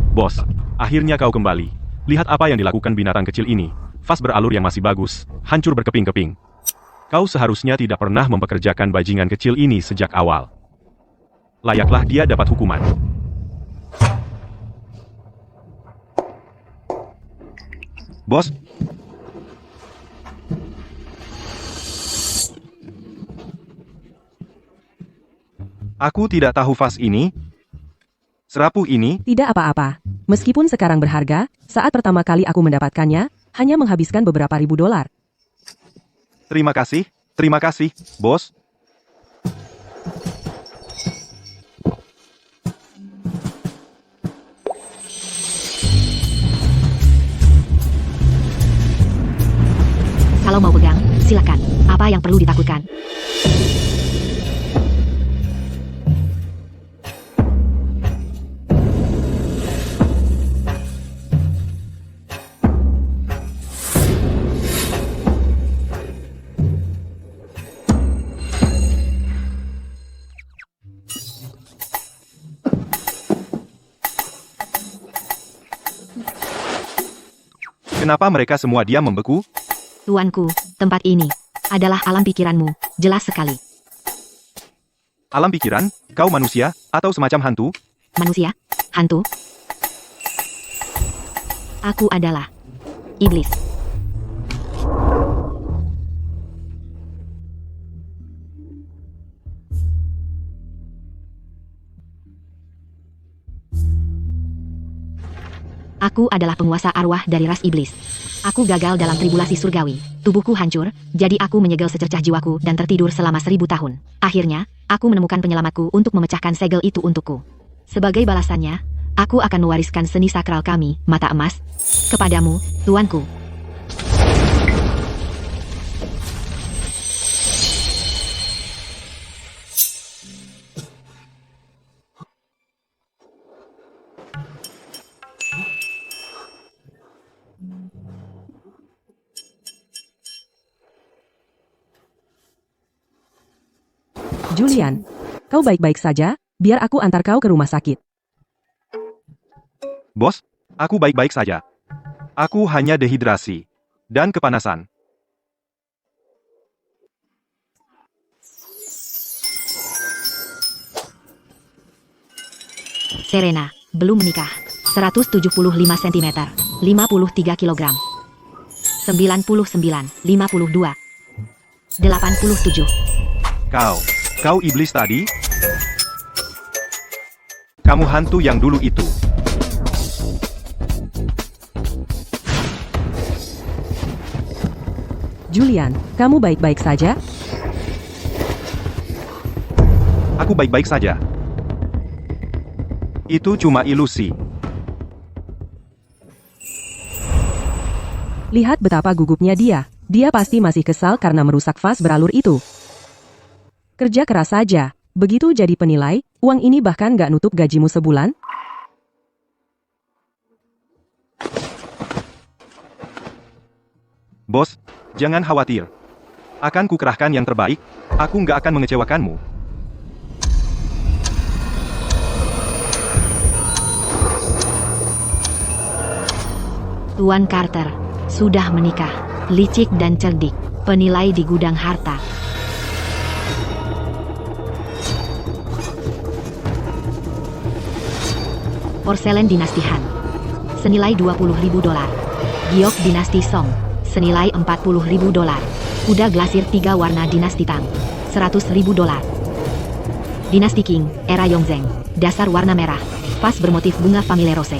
Bos, akhirnya kau kembali. Lihat apa yang dilakukan binatang kecil ini. Vas beralur yang masih bagus, hancur berkeping-keping. Kau seharusnya tidak pernah mempekerjakan bajingan kecil ini sejak awal. Layaklah dia dapat hukuman. Bos. Aku tidak tahu vas ini. Serapuh ini. Tidak apa-apa. Meskipun sekarang berharga, saat pertama kali aku mendapatkannya, hanya menghabiskan beberapa ribu dolar. Terima kasih, bos. Kalau mau pegang, silakan. Apa yang perlu ditakutkan? Kenapa mereka semua diam membeku? Tuanku, tempat ini adalah alam pikiranmu, jelas sekali. Alam pikiran? Kau manusia, atau semacam hantu? Manusia? Hantu? Aku adalah iblis. Aku adalah penguasa arwah dari ras iblis. Aku gagal dalam tribulasi surgawi. Tubuhku hancur, jadi aku menyegel secercah jiwaku dan tertidur selama 1000 tahun. Akhirnya, aku menemukan penyelamatku untuk memecahkan segel itu untukku. Sebagai balasannya, aku akan mewariskan seni sakral kami, mata emas, kepadamu, tuanku. Julian, kau baik-baik saja? Biar aku antar kau ke rumah sakit. Bos, aku baik-baik saja. Aku hanya dehidrasi dan kepanasan. Serena, belum menikah. 175 cm, 53 kg. 99, 52, 87. Kau iblis tadi? Kamu hantu yang dulu itu. Julian, kamu baik-baik saja? Aku baik-baik saja. Itu cuma ilusi. Lihat betapa gugupnya dia. Dia pasti masih kesal karena merusak vas beralur itu. Kerja keras saja. Begitu jadi penilai, uang ini bahkan nggak nutup gajimu sebulan? Bos, jangan khawatir. Akan kukerahkan yang terbaik, aku nggak akan mengecewakanmu. Tuan Carter sudah menikah, licik dan cerdik, penilai di gudang harta. Porselen dinasti Han, senilai 20.000 dolar. Giok dinasti Song, senilai 40.000 dolar. Kuda glasir 3 warna dinasti Tang, 100.000 dolar. Dinasti Qing, era Yongzheng, dasar warna merah, vas bermotif bunga Famille Rose,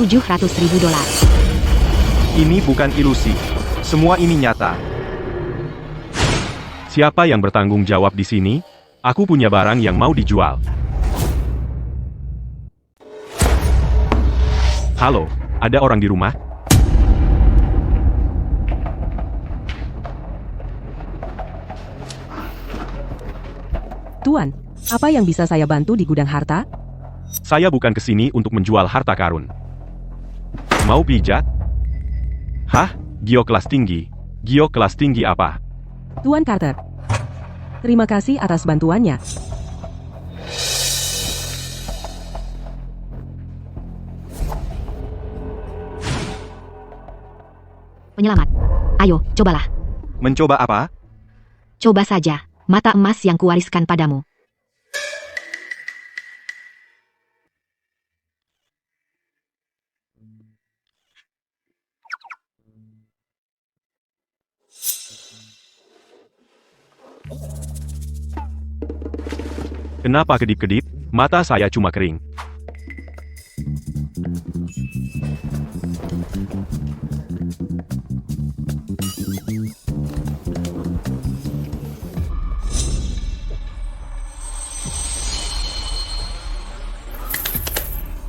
700.000 dolar. Ini bukan ilusi. Semua ini nyata. Siapa yang bertanggung jawab di sini? Aku punya barang yang mau dijual. Halo, ada orang di rumah? Tuan, apa yang bisa saya bantu di gudang harta? Saya bukan kesini untuk menjual harta karun. Mau pijat? Hah? Giok kelas tinggi? Giok kelas tinggi apa? Tuan Carter, terima kasih atas bantuannya. Penyelamat. Ayo, cobalah. Mencoba apa? Coba saja, mata emas yang kuwariskan padamu. Kenapa kedip-kedip? Mata saya cuma kering.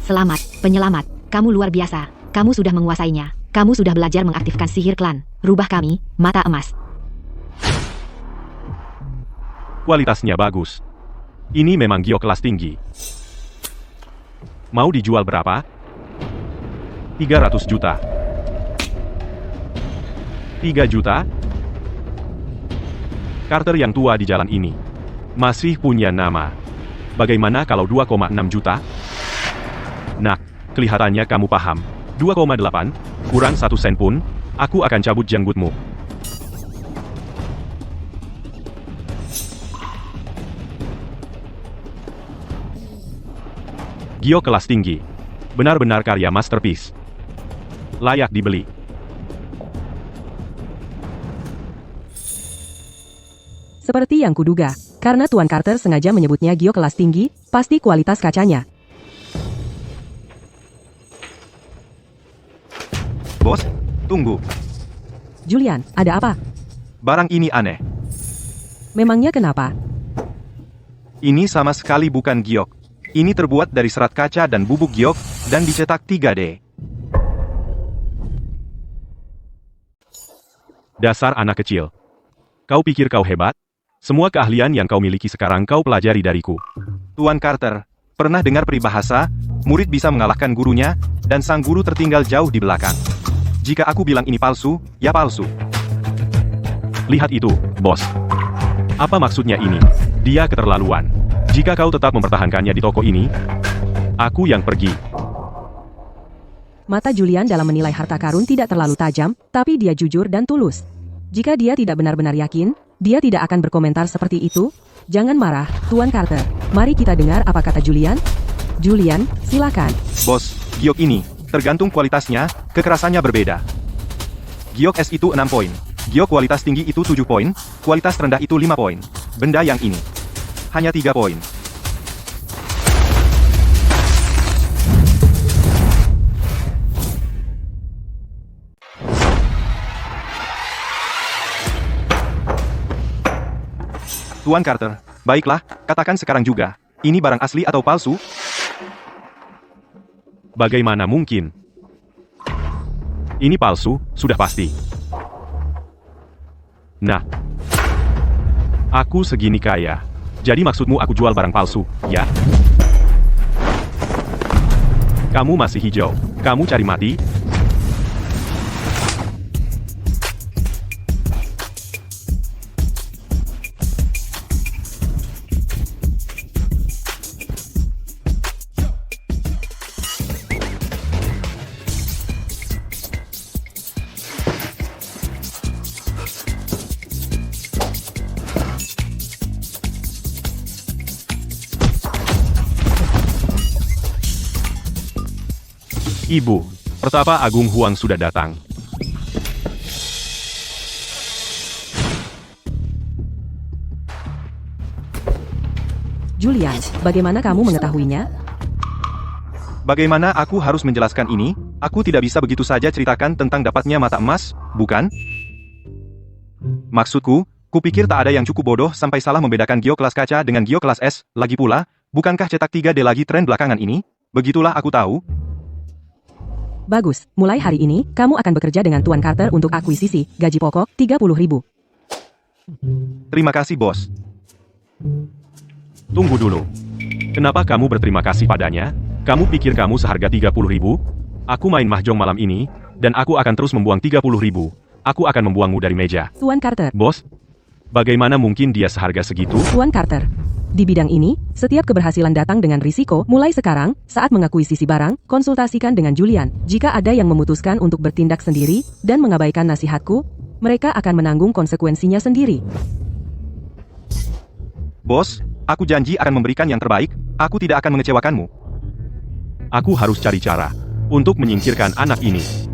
Selamat, penyelamat. Kamu luar biasa. Kamu sudah menguasainya. Kamu sudah belajar mengaktifkan sihir klan. Rubah kami, mata emas. Kualitasnya bagus. Ini memang giok kelas tinggi. Mau dijual berapa? 300 juta. 3 juta? Carter yang tua di jalan ini masih punya nama. Bagaimana kalau 2,6 juta? Nah, kelihatannya kamu paham. 2,8, kurang 1 sen pun, aku akan cabut janggutmu. Giok kelas tinggi. Benar-benar karya masterpiece. Layak dibeli. Seperti yang kuduga, karena Tuan Carter sengaja menyebutnya giok kelas tinggi, pasti kualitas kacanya. Bos, tunggu. Julian, ada apa? Barang ini aneh. Memangnya kenapa? Ini sama sekali bukan giok. Ini terbuat dari serat kaca dan bubuk giok, dan dicetak 3D. Dasar anak kecil. Kau pikir kau hebat? Semua keahlian yang kau miliki sekarang kau pelajari dariku. Tuan Carter, pernah dengar peribahasa, murid bisa mengalahkan gurunya, dan sang guru tertinggal jauh di belakang. Jika aku bilang ini palsu, ya palsu. Lihat itu, bos. Apa maksudnya ini? Dia keterlaluan. Jika kau tetap mempertahankannya di toko ini, aku yang pergi. Mata Julian dalam menilai harta karun tidak terlalu tajam, tapi dia jujur dan tulus. Jika dia tidak benar-benar yakin, dia tidak akan berkomentar seperti itu. Jangan marah, Tuan Carter. Mari kita dengar apa kata Julian. Julian, silakan. Bos, giok ini, tergantung kualitasnya, kekerasannya berbeda. Giok S itu 6 poin. Giok kualitas tinggi itu 7 poin, kualitas rendah itu 5 poin. Benda yang ini hanya 3 poin. Tuan Carter, baiklah, katakan sekarang juga. Ini barang asli atau palsu? Bagaimana mungkin? Ini palsu, sudah pasti. Nah, aku segini kaya. Jadi maksudmu aku jual barang palsu, ya? Kamu masih hijau. Kamu cari mati? Ibu, Pertapa Agung Huang sudah datang. Julian, bagaimana kamu mengetahuinya? Bagaimana aku harus menjelaskan ini? Aku tidak bisa begitu saja ceritakan tentang dapatnya mata emas, bukan? Maksudku, kupikir tak ada yang cukup bodoh sampai salah membedakan giok kelas kaca dengan giok kelas S. Lagi pula, bukankah cetak 3D lagi tren belakangan ini? Begitulah aku tahu. Bagus, mulai hari ini, kamu akan bekerja dengan Tuan Carter untuk akuisisi, gaji pokok, 30.000. Terima kasih, bos. Tunggu dulu. Kenapa kamu berterima kasih padanya? Kamu pikir kamu seharga 30.000? Aku main mahjong malam ini, dan aku akan terus membuang 30.000. Aku akan membuangmu dari meja. Tuan Carter. Bos, bagaimana mungkin dia seharga segitu? Tuan Carter. Di bidang ini, setiap keberhasilan datang dengan risiko. Mulai sekarang, saat mengakuisisi barang, konsultasikan dengan Julian. Jika ada yang memutuskan untuk bertindak sendiri dan mengabaikan nasihatku, mereka akan menanggung konsekuensinya sendiri. Bos, aku janji akan memberikan yang terbaik. Aku tidak akan mengecewakanmu. Aku harus cari cara untuk menyingkirkan anak ini.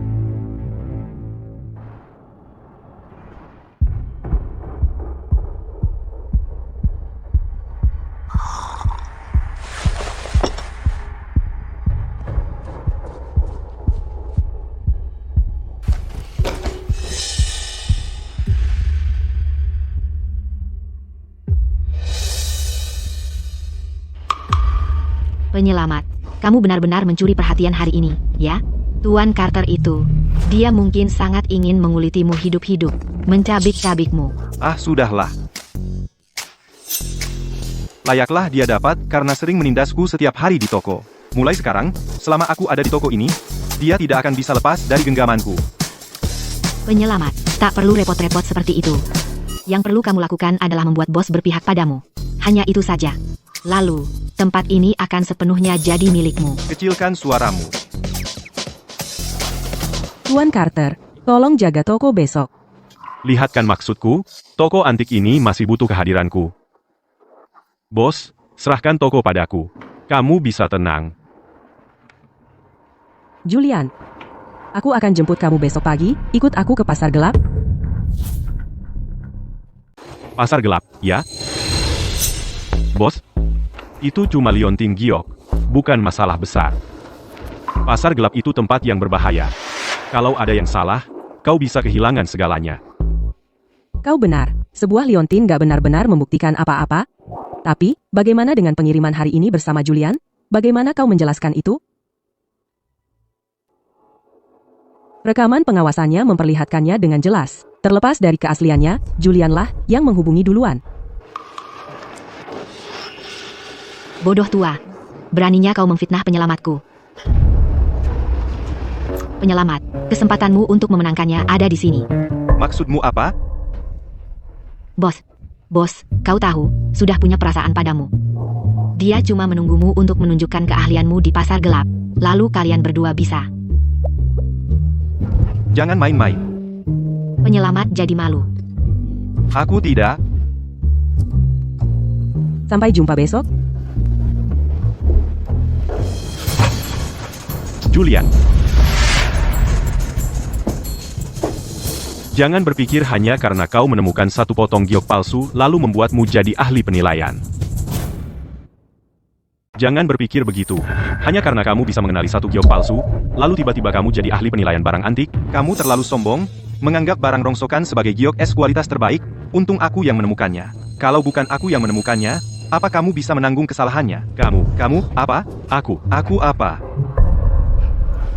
Penyelamat, kamu benar-benar mencuri perhatian hari ini, ya? Tuan Carter itu, dia mungkin sangat ingin mengulitimu hidup-hidup, mencabik-cabikmu. Ah, sudahlah. Layaklah dia dapat karena sering menindasku setiap hari di toko. Mulai sekarang, selama aku ada di toko ini, dia tidak akan bisa lepas dari genggamanku. Penyelamat, tak perlu repot-repot seperti itu. Yang perlu kamu lakukan adalah membuat bos berpihak padamu. Hanya itu saja. Lalu, tempat ini akan sepenuhnya jadi milikmu. Kecilkan suaramu. Tuan Carter, tolong jaga toko besok. Lihatkan maksudku, toko antik ini masih butuh kehadiranku. Bos, serahkan toko padaku. Kamu bisa tenang. Julian, aku akan jemput kamu besok pagi. Ikut aku ke pasar gelap. Pasar gelap, ya? Bos, itu cuma liontin giok, bukan masalah besar. Pasar gelap itu tempat yang berbahaya. Kalau ada yang salah, kau bisa kehilangan segalanya. Kau benar, sebuah liontin gak benar-benar membuktikan apa-apa. Tapi, bagaimana dengan pengiriman hari ini bersama Julian? Bagaimana kau menjelaskan itu? Rekaman pengawasannya memperlihatkannya dengan jelas. Terlepas dari keasliannya, Julianlah yang menghubungi duluan. Bodoh tua. Beraninya kau memfitnah penyelamatku. Penyelamat, kesempatanmu untuk memenangkannya ada di sini. Maksudmu apa? Bos, kau tahu, sudah punya perasaan padamu. Dia cuma menunggumu untuk menunjukkan keahlianmu di pasar gelap. Lalu kalian berdua bisa. Jangan main-main. Penyelamat jadi malu. Aku tidak. Sampai jumpa besok. Julian. Jangan berpikir hanya karena kau menemukan satu potong giok palsu lalu membuatmu jadi ahli penilaian. Jangan berpikir begitu. Hanya karena kamu bisa mengenali satu giok palsu, lalu tiba-tiba kamu jadi ahli penilaian barang antik. Kamu terlalu sombong, menganggap barang rongsokan sebagai giok es kualitas terbaik. Untung aku yang menemukannya. Kalau bukan aku yang menemukannya, apa kamu bisa menanggung kesalahannya? Kamu, apa? Aku apa?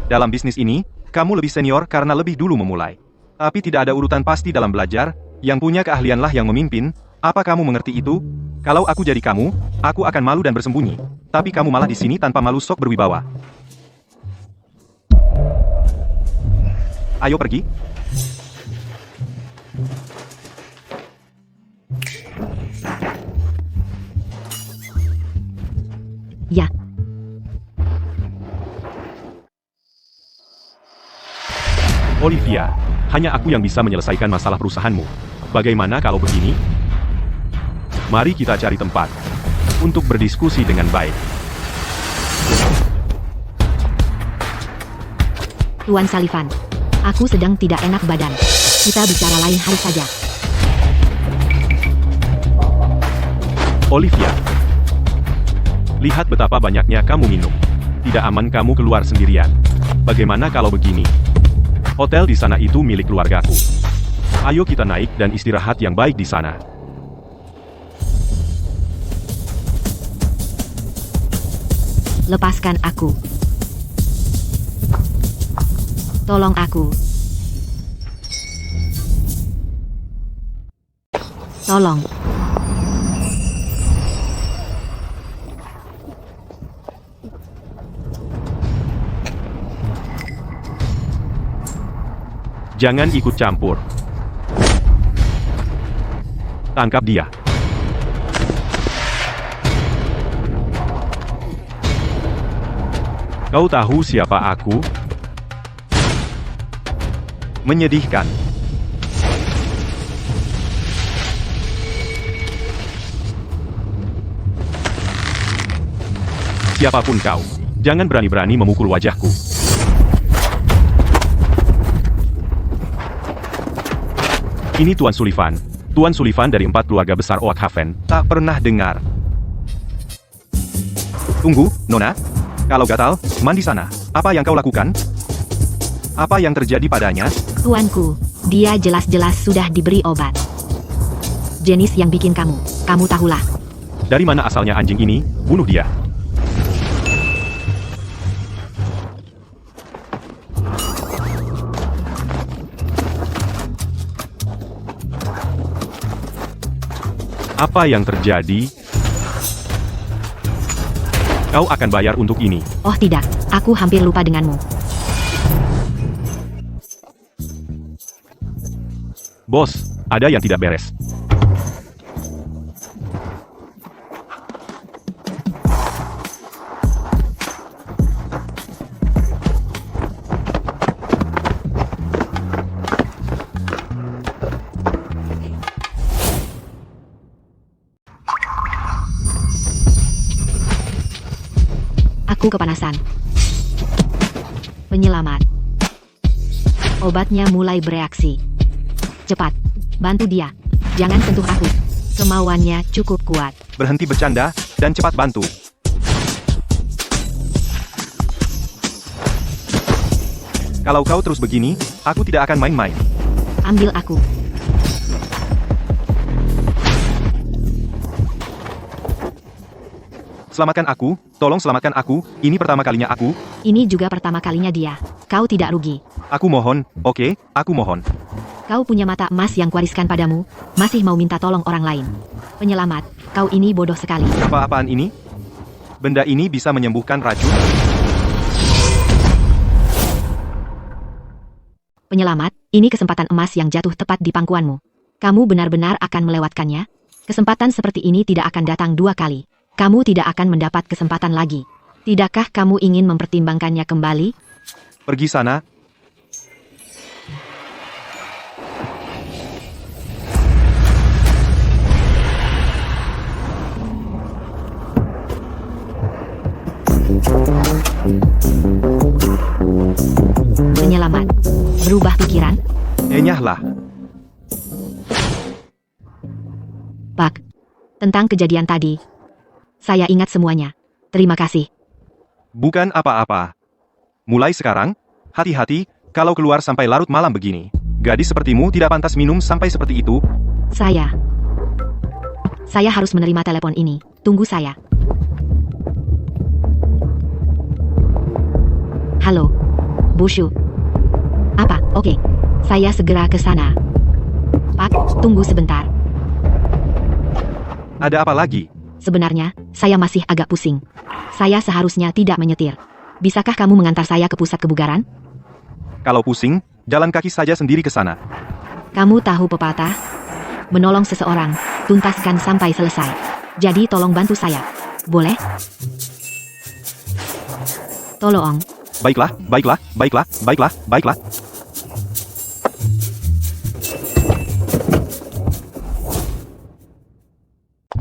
Dalam bisnis ini, kamu lebih senior karena lebih dulu memulai. Tapi tidak ada urutan pasti dalam belajar, yang punya keahlianlah yang memimpin. Apa kamu mengerti itu? Kalau aku jadi kamu, aku akan malu dan bersembunyi. Tapi kamu malah di sini tanpa malu sok berwibawa. Ayo pergi. Ya. Olivia, hanya aku yang bisa menyelesaikan masalah perusahaanmu. Bagaimana kalau begini? Mari kita cari tempat untuk berdiskusi dengan baik. Tuan Sullivan, aku sedang tidak enak badan. Kita bicara lain hari saja. Olivia, lihat betapa banyaknya kamu minum. Tidak aman kamu keluar sendirian. Bagaimana kalau begini? Hotel di sana itu milik keluargaku. Ayo kita naik dan istirahat yang baik di sana. Lepaskan aku. Tolong aku. Tolong. Jangan ikut campur. Tangkap dia. Kau tahu siapa aku? Menyedihkan. Siapapun kau, jangan berani-berani memukul wajahku. Ini Tuan Sullivan. Tuan Sullivan dari 4 keluarga besar Oakhaven. Tak pernah dengar. Tunggu, Nona. Kalau gatal, mandi sana. Apa yang kau lakukan? Apa yang terjadi padanya? Tuanku, dia jelas-jelas sudah diberi obat. Jenis yang bikin kamu tahulah. Dari mana asalnya anjing ini? Bunuh dia. Apa yang terjadi? Kau akan bayar untuk ini. Oh tidak, aku hampir lupa denganmu. Bos, ada yang tidak beres. Aku kepanasan. Penyelamat. Obatnya mulai bereaksi. Cepat, bantu dia. Jangan sentuh aku. Kemauannya cukup kuat. Berhenti bercanda, dan cepat bantu. Kalau kau terus begini, aku tidak akan main-main. Ambil aku. Selamatkan aku, tolong selamatkan aku, ini pertama kalinya aku. Ini juga pertama kalinya dia. Kau tidak rugi. Aku mohon, oke, aku mohon. Kau punya mata emas yang kuwariskan padamu, masih mau minta tolong orang lain. Penyelamat, kau ini bodoh sekali. Apa-apaan ini? Benda ini bisa menyembuhkan racun? Penyelamat, ini kesempatan emas yang jatuh tepat di pangkuanmu. Kamu benar-benar akan melewatkannya? Kesempatan seperti ini tidak akan datang 2 kali. Kamu tidak akan mendapat kesempatan lagi. Tidakkah kamu ingin mempertimbangkannya kembali? Pergi sana. Penyelamat. Berubah pikiran? Enyahlah. Pak. Tentang kejadian tadi. Saya ingat semuanya. Terima kasih. Bukan apa-apa. Mulai sekarang, hati-hati kalau keluar sampai larut malam begini. Gadis sepertimu tidak pantas minum sampai seperti itu. Saya harus menerima telepon ini. Tunggu saya. Halo. Bushu. Apa? Oke. Saya segera ke sana. Pak, tunggu sebentar. Ada apa lagi? Sebenarnya, saya masih agak pusing. Saya seharusnya tidak menyetir. Bisakah kamu mengantar saya ke pusat kebugaran? Kalau pusing, jalan kaki saja sendiri ke sana. Kamu tahu pepatah? Menolong seseorang, tuntaskan sampai selesai. Jadi tolong bantu saya. Boleh? Tolong. Baiklah, baiklah, baiklah, baiklah, baiklah.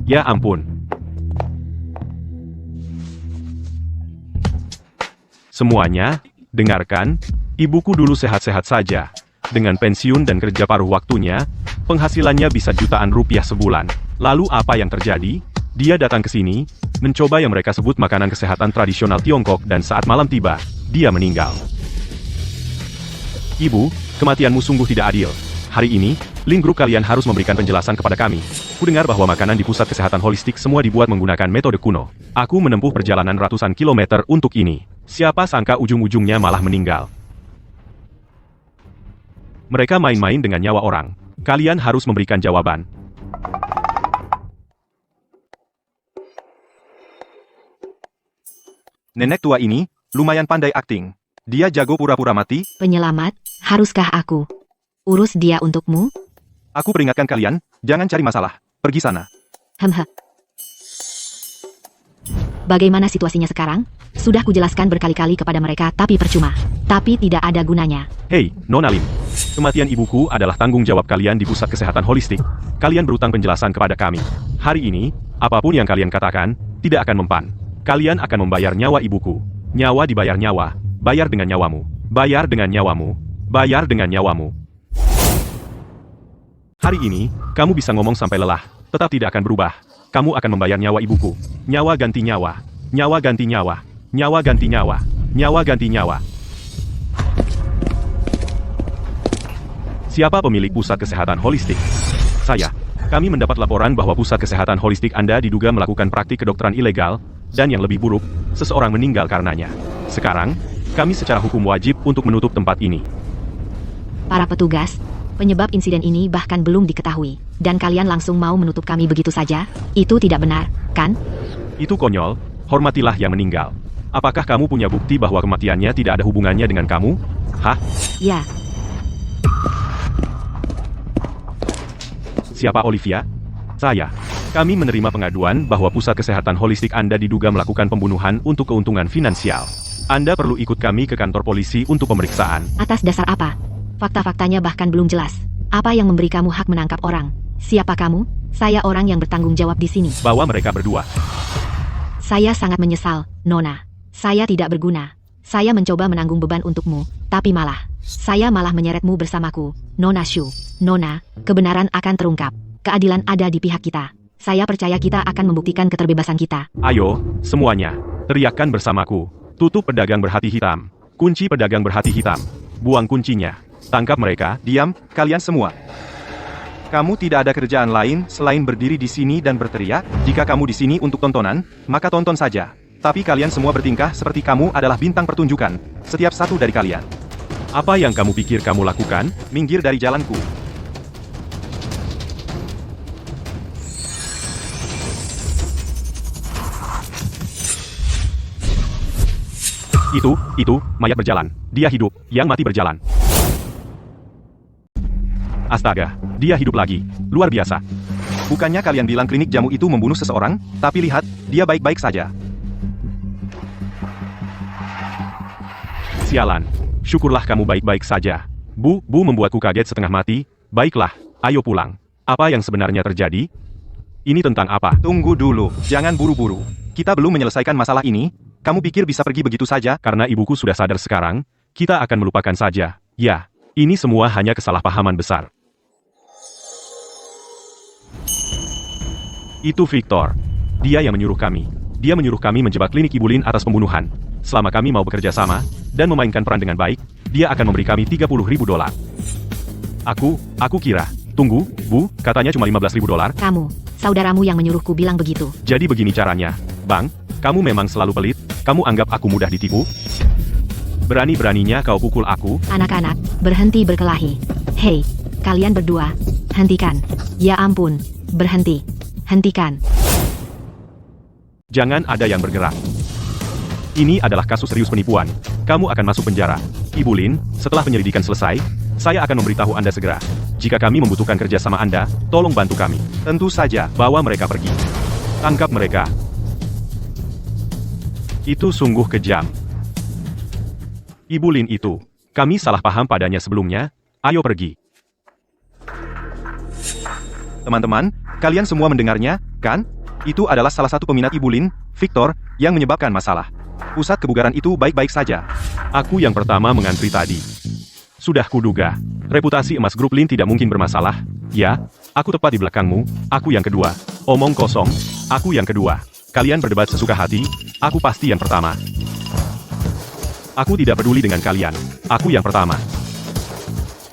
Ya ampun. Semuanya, dengarkan, ibuku dulu sehat-sehat saja. Dengan pensiun dan kerja paruh waktunya, penghasilannya bisa jutaan rupiah sebulan. Lalu apa yang terjadi? Dia datang ke sini, mencoba yang mereka sebut makanan kesehatan tradisional Tiongkok dan saat malam tiba, dia meninggal. Ibu, kematianmu sungguh tidak adil. Hari ini, Link Group kalian harus memberikan penjelasan kepada kami. Kudengar bahwa makanan di pusat kesehatan holistik semua dibuat menggunakan metode kuno. Aku menempuh perjalanan ratusan kilometer untuk ini. Siapa sangka ujung-ujungnya malah meninggal. Mereka main-main dengan nyawa orang. Kalian harus memberikan jawaban. Nenek tua ini, lumayan pandai akting. Dia jago pura-pura mati. Penyelamat, haruskah aku urus dia untukmu? Aku peringatkan kalian, jangan cari masalah. Pergi sana. Bagaimana situasinya sekarang? Sudah kujelaskan berkali-kali kepada mereka tapi percuma. Tapi tidak ada gunanya. Hei, Nona Lim. Kematian ibuku adalah tanggung jawab kalian di pusat kesehatan holistik. Kalian berutang penjelasan kepada kami. Hari ini, apapun yang kalian katakan, tidak akan mempan. Kalian akan membayar nyawa ibuku. Nyawa dibayar nyawa. Bayar dengan nyawamu. Bayar dengan nyawamu. Bayar dengan nyawamu. Hari ini, kamu bisa ngomong sampai lelah, tetap tidak akan berubah. Kamu akan membayar nyawa ibuku. Nyawa ganti nyawa. Nyawa ganti nyawa. Nyawa ganti nyawa. Nyawa ganti nyawa. Siapa pemilik pusat kesehatan holistik? Saya. Kami mendapat laporan bahwa pusat kesehatan holistik Anda diduga melakukan praktik kedokteran ilegal, dan yang lebih buruk, seseorang meninggal karenanya. Sekarang, kami secara hukum wajib untuk menutup tempat ini. Para petugas, penyebab insiden ini bahkan belum diketahui. Dan kalian langsung mau menutup kami begitu saja? Itu tidak benar, kan? Itu konyol, hormatilah yang meninggal. Apakah kamu punya bukti bahwa kematiannya tidak ada hubungannya dengan kamu? Hah? Ya, Siapa Olivia? Saya. Kami menerima pengaduan bahwa pusat kesehatan holistik Anda diduga melakukan pembunuhan untuk keuntungan finansial. Anda perlu ikut kami ke kantor polisi untuk pemeriksaan. atas dasar apa? Fakta-faktanya bahkan belum jelas. Apa yang memberi kamu hak menangkap orang? Siapa kamu? Saya orang yang bertanggung jawab di sini. Bawa mereka berdua. Saya sangat menyesal, Nona. Saya tidak berguna. Saya mencoba menanggung beban untukmu, tapi saya malah menyeretmu bersamaku. Nona Shu. Nona, kebenaran akan terungkap. Keadilan ada di pihak kita. Saya percaya kita akan membuktikan keterbebasan kita. Ayo, semuanya. Teriakkan bersamaku. Tutup pedagang berhati hitam. Kunci pedagang berhati hitam. Buang kuncinya. Tangkap mereka. Diam, kalian semua. Kamu tidak ada kerjaan lain selain berdiri di sini dan berteriak. Jika kamu di sini untuk tontonan, maka tonton saja. Tapi kalian semua bertingkah seperti kamu adalah bintang pertunjukan. Setiap satu dari kalian. Apa yang kamu pikir kamu lakukan? Minggir dari jalanku. Itu, mayat berjalan. Dia hidup, yang mati berjalan. Astaga, dia hidup lagi. Luar biasa. Bukannya kalian bilang klinik jamu itu membunuh seseorang, tapi lihat, dia baik-baik saja. Sialan. Syukurlah kamu baik-baik saja. Bu membuatku kaget setengah mati. Baiklah, ayo pulang. Apa yang sebenarnya terjadi? Ini tentang apa? Tunggu dulu, jangan buru-buru. Kita belum menyelesaikan masalah ini. Kamu pikir bisa pergi begitu saja? Karena ibuku sudah sadar sekarang, kita akan melupakan saja. Ya, ini semua hanya kesalahpahaman besar. Itu Victor. Dia yang menyuruh kami. Dia menyuruh kami menjebak klinik Ibu Lin atas pembunuhan. Selama kami mau bekerja sama, dan memainkan peran dengan baik, dia akan memberi kami $30.000. Aku kira. Tunggu, Bu, katanya cuma $15.000. Kamu, saudaramu yang menyuruhku bilang begitu. Jadi begini caranya. Bang, kamu memang selalu pelit. Kamu anggap aku mudah ditipu? Berani-beraninya kau pukul aku. Anak-anak, berhenti berkelahi. Hei, kalian berdua, hentikan. Ya ampun, berhenti. Hentikan. Jangan ada yang bergerak. Ini adalah kasus serius penipuan. Kamu akan masuk penjara. Ibu Lin, setelah penyelidikan selesai, saya akan memberitahu Anda segera. Jika kami membutuhkan kerjasama Anda, tolong bantu kami. Tentu saja. Bawa mereka pergi. Tangkap mereka. Itu sungguh kejam. Ibu Lin itu. Kami salah paham padanya sebelumnya. Ayo pergi. Teman-teman, kalian semua mendengarnya, kan? Itu adalah salah satu peminat Ibu Lin, Victor, yang menyebabkan masalah. Pusat kebugaran itu baik-baik saja. Aku yang pertama mengantri tadi. Sudah kuduga. Reputasi emas grup Lin tidak mungkin bermasalah. Ya, aku tepat di belakangmu. Aku yang kedua. Omong kosong. Aku yang kedua. Kalian berdebat sesuka hati. Aku pasti yang pertama. Aku tidak peduli dengan kalian. Aku yang pertama.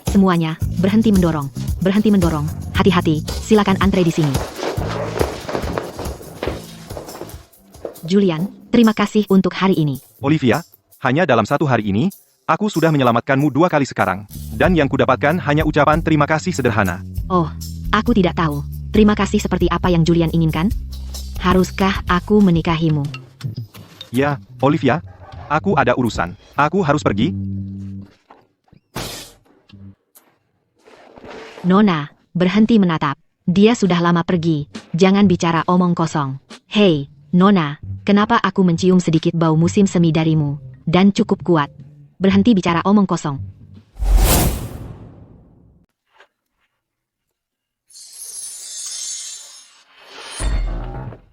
Semuanya, berhenti mendorong. Berhenti mendorong. Hati-hati, silakan antre di sini. Julian, terima kasih untuk hari ini. Olivia, hanya dalam satu hari ini, aku sudah menyelamatkanmu 2 kali sekarang. Dan yang kudapatkan hanya ucapan terima kasih sederhana. Oh, aku tidak tahu. Terima kasih seperti apa yang Julian inginkan? Haruskah aku menikahimu? Ya, Olivia, aku ada urusan. Aku harus pergi. Nona, berhenti menatap. Dia sudah lama pergi. Jangan bicara omong kosong. Hei, Nona, kenapa aku mencium sedikit bau musim semi darimu? Dan cukup kuat. Berhenti bicara omong kosong.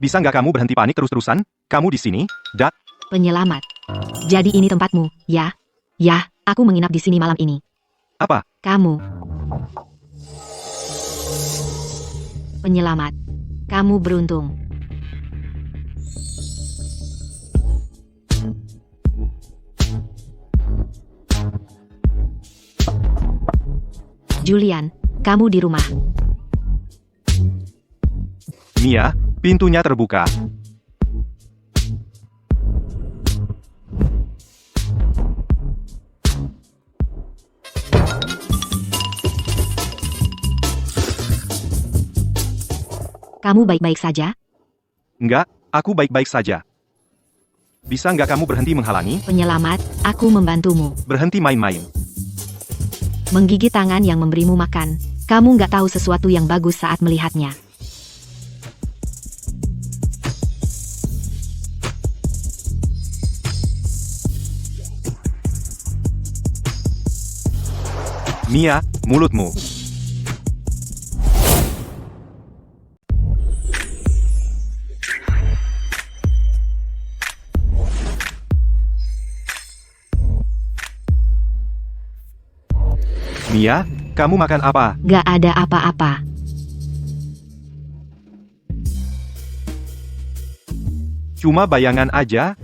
Bisa nggak kamu berhenti panik terus-terusan? Kamu di sini, Dak? Penyelamat. Jadi ini tempatmu, ya? Ya, aku menginap di sini malam ini. Apa? Kamu. Penyelamat. Kamu beruntung. Julian, kamu di rumah. Mia, pintunya terbuka. Kamu baik-baik saja? Enggak, aku baik-baik saja. Bisa nggak kamu berhenti menghalangi? Penyelamat, aku membantumu. Berhenti main-main. Menggigit tangan yang memberimu makan. Kamu nggak tahu sesuatu yang bagus saat melihatnya. Mia, mulutmu. Mia, kamu makan apa? Gak ada apa-apa. Cuma bayangan aja?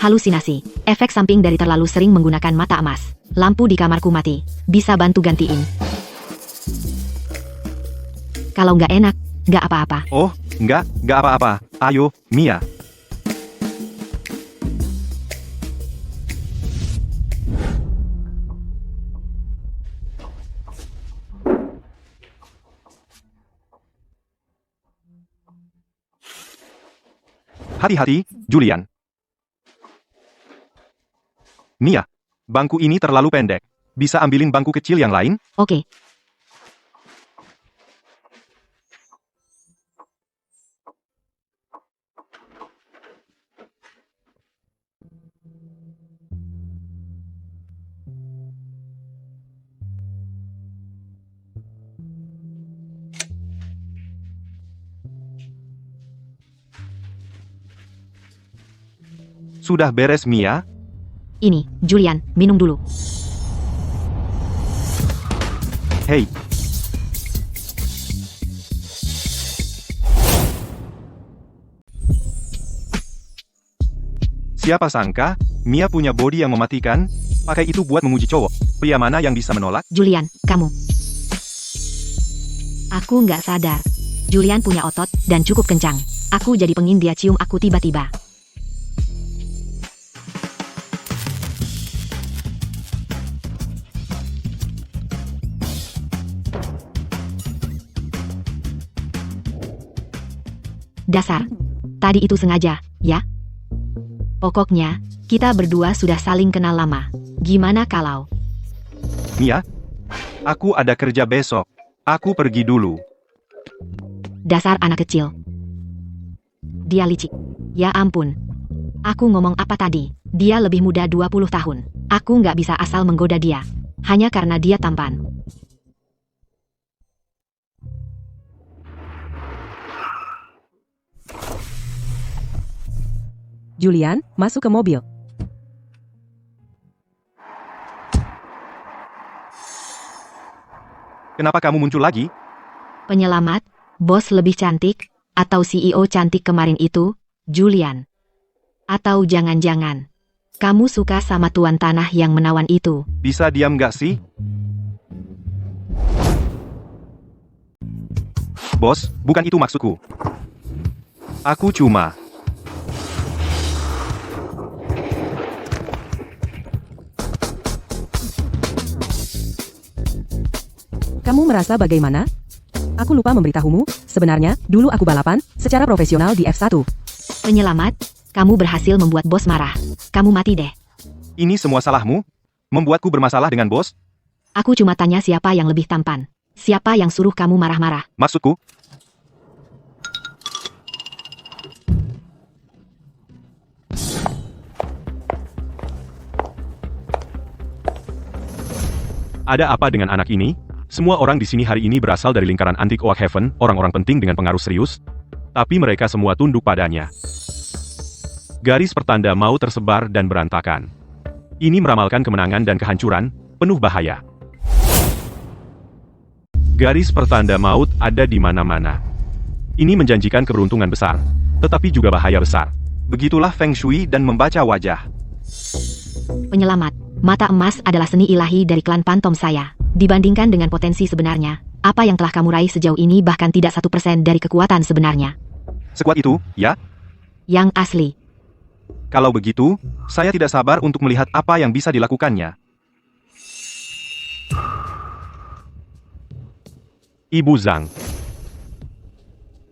Halusinasi. Efek samping dari terlalu sering menggunakan mata emas. Lampu di kamarku mati. Bisa bantu gantiin. Kalau nggak enak, nggak apa-apa. Oh, nggak apa-apa. Ayo, Mia. Hati-hati, Julian. Mia, bangku ini terlalu pendek. Bisa ambilin bangku kecil yang lain? Oke. Sudah beres, Mia? Ini, Julian, minum dulu. Hei. Siapa sangka, Mia punya body yang mematikan? Pakai itu buat menguji cowok. Pria mana yang bisa menolak? Julian, kamu. Aku nggak sadar. Julian punya otot, dan cukup kencang. Aku jadi pengin dia cium aku tiba-tiba. Dasar. Tadi itu sengaja, ya? Pokoknya, kita berdua sudah saling kenal lama. Gimana kalau... Mia? Aku ada kerja besok. Aku pergi dulu. Dasar anak kecil. Dia licik. Ya ampun. Aku ngomong apa tadi? Dia lebih muda 20 tahun. Aku nggak bisa asal menggoda dia. Hanya karena dia tampan. Julian, masuk ke mobil. Kenapa kamu muncul lagi? Penyelamat, bos lebih cantik, atau CEO cantik kemarin itu, Julian. Atau jangan-jangan, kamu suka sama tuan tanah yang menawan itu. Bisa diam nggak sih? Bos, bukan itu maksudku. Aku cuma... Kamu merasa bagaimana? Aku lupa memberitahumu, sebenarnya, dulu aku balapan, secara profesional di F1. Penyelamat, kamu berhasil membuat bos marah. Kamu mati deh. Ini semua salahmu? Membuatku bermasalah dengan bos? Aku cuma tanya siapa yang lebih tampan. Siapa yang suruh kamu marah-marah? Maksudku? Ada apa dengan anak ini? Semua orang di sini hari ini berasal dari lingkaran antik Oak Haven, orang-orang penting dengan pengaruh serius. Tapi mereka semua tunduk padanya. Garis pertanda maut tersebar dan berantakan. Ini meramalkan kemenangan dan kehancuran, penuh bahaya. Garis pertanda maut ada di mana-mana. Ini menjanjikan keberuntungan besar, tetapi juga bahaya besar. Begitulah Feng Shui dan membaca wajah. Penyelamat, mata emas adalah seni ilahi dari klan Pantom saya. Dibandingkan dengan potensi sebenarnya, apa yang telah kamu raih sejauh ini bahkan tidak 1% dari kekuatan sebenarnya. Sekuat itu, ya? Yang asli. Kalau begitu, saya tidak sabar untuk melihat apa yang bisa dilakukannya. Ibu Zhang.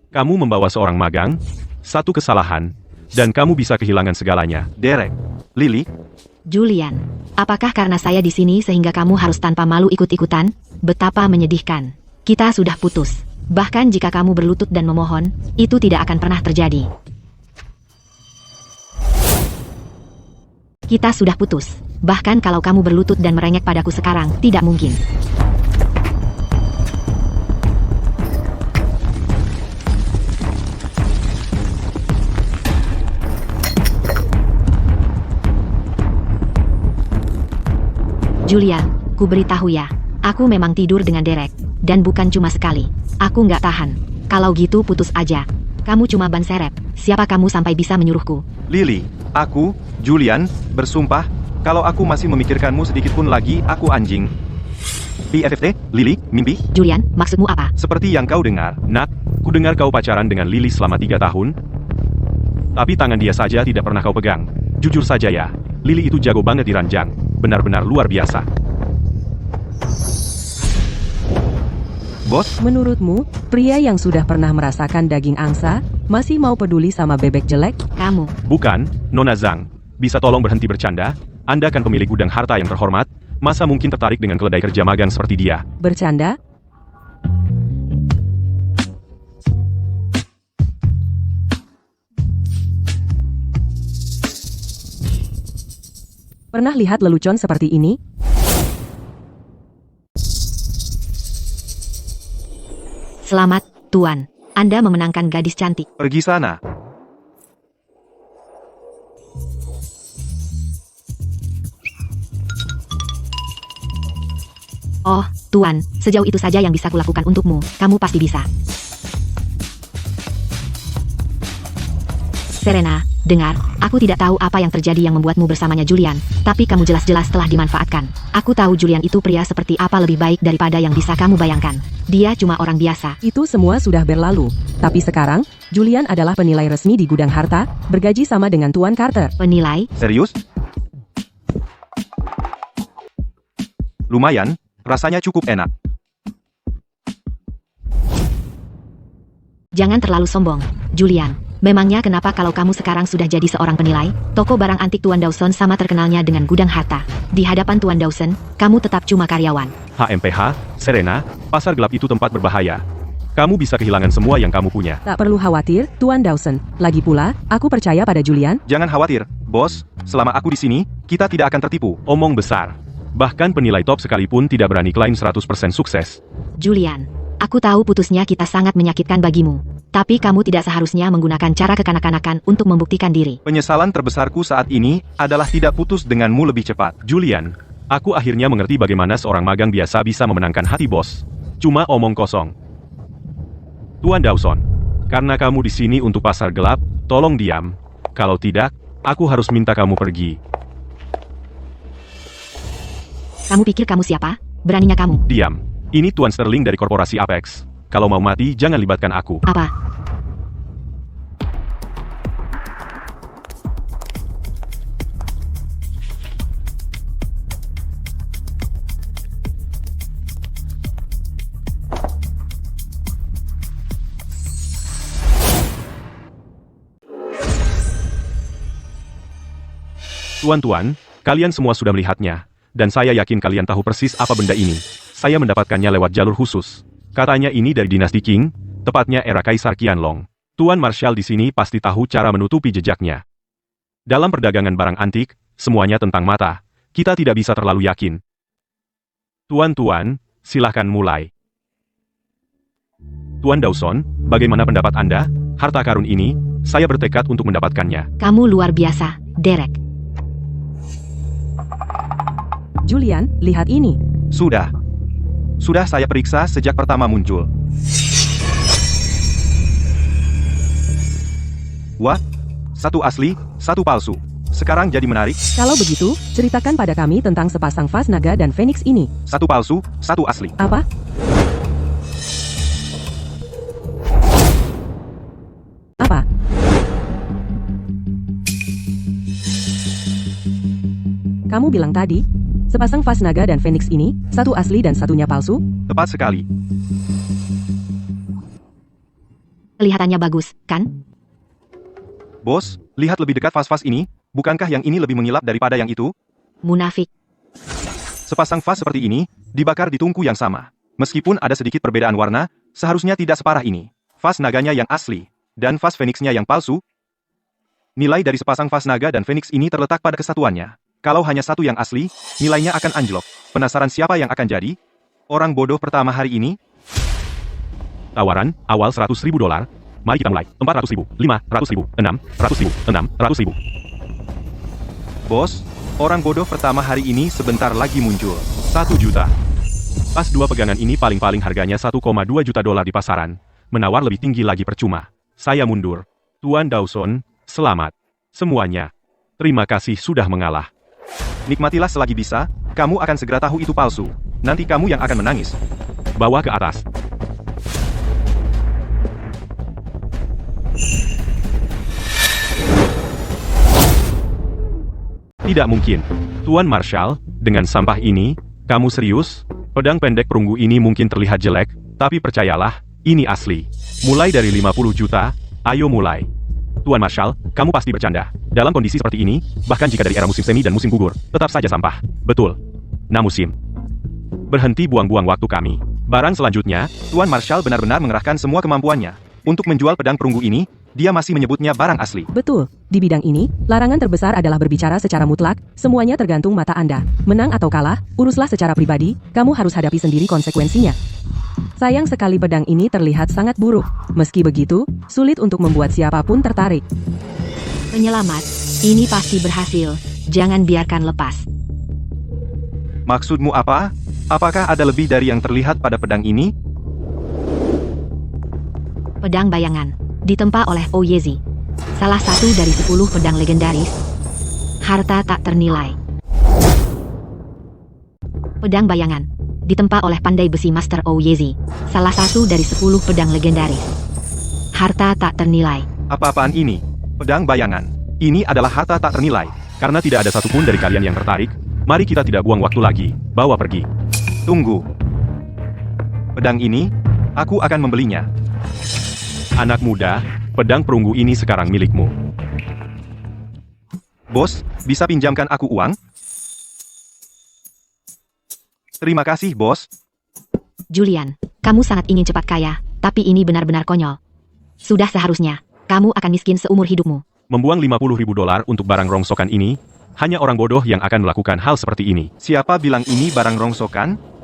Kamu membawa seorang magang, satu kesalahan, dan kamu bisa kehilangan segalanya. Derek, Lily, Julian, apakah karena saya di sini sehingga kamu harus tanpa malu ikut-ikutan? Betapa menyedihkan. Kita sudah putus. Bahkan jika kamu berlutut dan memohon, itu tidak akan pernah terjadi. Kita sudah putus. Bahkan kalau kamu berlutut dan merengek padaku sekarang, tidak mungkin. Julian, ku beritahu ya, aku memang tidur dengan Derek, dan bukan cuma sekali. Aku nggak tahan. Kalau gitu putus aja. Kamu cuma ban serep. Siapa kamu sampai bisa menyuruhku? Lily, aku, Julian, bersumpah, kalau aku masih memikirkanmu sedikit pun lagi, aku anjing. PFFT, Lily, mimpi? Julian, maksudmu apa? Seperti yang kau dengar. Nak, ku dengar kau pacaran dengan Lily selama 3 tahun. Tapi tangan dia saja tidak pernah kau pegang. Jujur saja ya, Lily itu jago banget di ranjang. Benar-benar luar biasa. Bos, Menurutmu, pria yang sudah pernah merasakan daging angsa, masih mau peduli sama bebek jelek? Kamu. Bukan, Nona Zhang. Bisa tolong berhenti bercanda? Anda kan pemilik gudang harta yang terhormat. Masa mungkin tertarik dengan keledai kerja magang seperti dia? Bercanda? Pernah lihat lelucon seperti ini? Selamat, Tuan. Anda memenangkan gadis cantik. pergi sana. Oh, Tuan, sejauh itu saja yang bisa kulakukan untukmu. Kamu pasti bisa. Serena, dengar, aku tidak tahu apa yang terjadi yang membuatmu bersamanya Julian, tapi kamu jelas-jelas telah dimanfaatkan. Aku tahu Julian itu pria seperti apa lebih baik daripada yang bisa kamu bayangkan. Dia cuma orang biasa. Itu semua sudah berlalu. Tapi sekarang, Julian adalah penilai resmi di gudang harta, bergaji sama dengan Tuan Carter. Penilai? Serius? Lumayan, rasanya cukup enak. Jangan terlalu sombong, Julian. Memangnya kenapa kalau kamu sekarang sudah jadi seorang penilai? Toko barang antik Tuan Dawson sama terkenalnya dengan gudang harta. Di hadapan Tuan Dawson, kamu tetap cuma karyawan. HMPH, Serena, pasar gelap itu tempat berbahaya. Kamu bisa kehilangan semua yang kamu punya. Tak perlu khawatir, Tuan Dawson. Lagi pula, aku percaya pada Julian. Jangan khawatir, bos. Selama aku di sini, kita tidak akan tertipu. Omong besar. Bahkan penilai top sekalipun tidak berani klaim 100% sukses. Julian, aku tahu putusnya kita sangat menyakitkan bagimu. Tapi kamu tidak seharusnya menggunakan cara kekanak-kanakan untuk membuktikan diri. Penyesalan terbesarku saat ini adalah tidak putus denganmu lebih cepat. Julian, aku akhirnya mengerti bagaimana seorang magang biasa bisa memenangkan hati bos. Cuma omong kosong. Tuan Dawson, karena kamu di sini untuk pasar gelap, tolong diam. Kalau tidak, aku harus minta kamu pergi. Kamu pikir kamu siapa? Beraninya kamu. Diam. Ini Tuan Sterling dari korporasi Apex. Kalau mau mati, jangan libatkan aku. Apa? Tuan-tuan, kalian semua sudah melihatnya. Dan saya yakin kalian tahu persis apa benda ini. Saya mendapatkannya lewat jalur khusus. Katanya ini dari dinasti Qing, tepatnya era Kaisar Qianlong. Tuan Marshall di sini pasti tahu cara menutupi jejaknya. Dalam perdagangan barang antik, semuanya tentang mata. Kita tidak bisa terlalu yakin. Tuan-tuan, silahkan mulai. Tuan Dawson, bagaimana pendapat Anda? Harta karun ini, saya bertekad untuk mendapatkannya. Kamu luar biasa, Derek. Julian, lihat ini. Sudah. Sudah saya periksa sejak pertama muncul. Wah, satu asli, satu palsu. Sekarang jadi menarik, Kalau begitu, ceritakan pada kami tentang sepasang vas naga dan Phoenix ini. satu palsu, satu asli. Apa? Apa? Kamu bilang tadi, sepasang vas naga dan Phoenix ini, satu asli dan satunya palsu? Tepat sekali. Kelihatannya bagus, kan? Bos, lihat lebih dekat vas-vas ini, bukankah yang ini lebih mengilap daripada yang itu? Munafik. Sepasang vas seperti ini, dibakar di tungku yang sama. Meskipun ada sedikit perbedaan warna, seharusnya tidak separah ini. Vas naganya yang asli, dan vas Phoenix-nya yang palsu. Nilai dari sepasang vas naga dan Phoenix ini terletak pada kesatuannya. Kalau hanya satu yang asli, nilainya akan anjlok. Penasaran siapa yang akan jadi orang bodoh pertama hari ini? Tawaran, awal $100.000. Mari kita mulai. 400.000, 500.000, 600.000, 600.000. Bos, orang bodoh pertama hari ini sebentar lagi muncul. 1 juta. Pas dua pegangan ini paling-paling harganya $1,2 juta di pasaran. Menawar lebih tinggi lagi percuma. Saya mundur. Tuan Dawson, selamat. Semuanya. Terima kasih sudah mengalah. Nikmatilah selagi bisa, kamu akan segera tahu itu palsu. Nanti kamu yang akan menangis. Bawa ke atas. Tidak mungkin. Tuan Marshall, dengan sampah ini, kamu serius? Pedang pendek perunggu ini mungkin terlihat jelek, tapi percayalah, ini asli. Mulai dari 50 juta, ayo mulai. Tuan Marshall, kamu pasti bercanda. Dalam kondisi seperti ini, bahkan jika dari era musim semi dan musim gugur, tetap saja sampah. Betul. Nah musim. Berhenti buang-buang waktu kami. Barang selanjutnya, Tuan Marshall benar-benar mengerahkan semua kemampuannya. Untuk menjual pedang perunggu ini, dia masih menyebutnya barang asli. Betul. Di bidang ini, larangan terbesar adalah berbicara secara mutlak, semuanya tergantung mata Anda. Menang atau kalah, uruslah secara pribadi, kamu harus hadapi sendiri konsekuensinya. Sayang sekali pedang ini terlihat sangat buruk. Meski begitu, sulit untuk membuat siapapun tertarik. Penyelamat, ini pasti berhasil. Jangan biarkan lepas. Maksudmu apa? Apakah ada lebih dari yang terlihat pada pedang ini? Pedang bayangan. Ditempa oleh Oyezi. Salah satu dari 10 pedang legendaris. Harta tak ternilai. Pedang bayangan. Ditempa oleh pandai besi Master Oyezi. Salah satu dari 10 pedang legendaris. Harta tak ternilai. Apa-apaan ini? Pedang bayangan. Ini adalah harta tak ternilai. Karena tidak ada satupun dari kalian yang tertarik, mari kita tidak buang waktu lagi, bawa pergi. Tunggu. Pedang ini, aku akan membelinya. Anak muda, pedang perunggu ini sekarang milikmu. Bos, bisa pinjamkan aku uang? Terima kasih, bos. Julian, kamu sangat ingin cepat kaya, tapi ini benar-benar konyol. Sudah seharusnya, kamu akan miskin seumur hidupmu. Membuang $50.000 untuk barang rongsokan ini, hanya orang bodoh yang akan melakukan hal seperti ini. Siapa bilang ini barang rongsokan?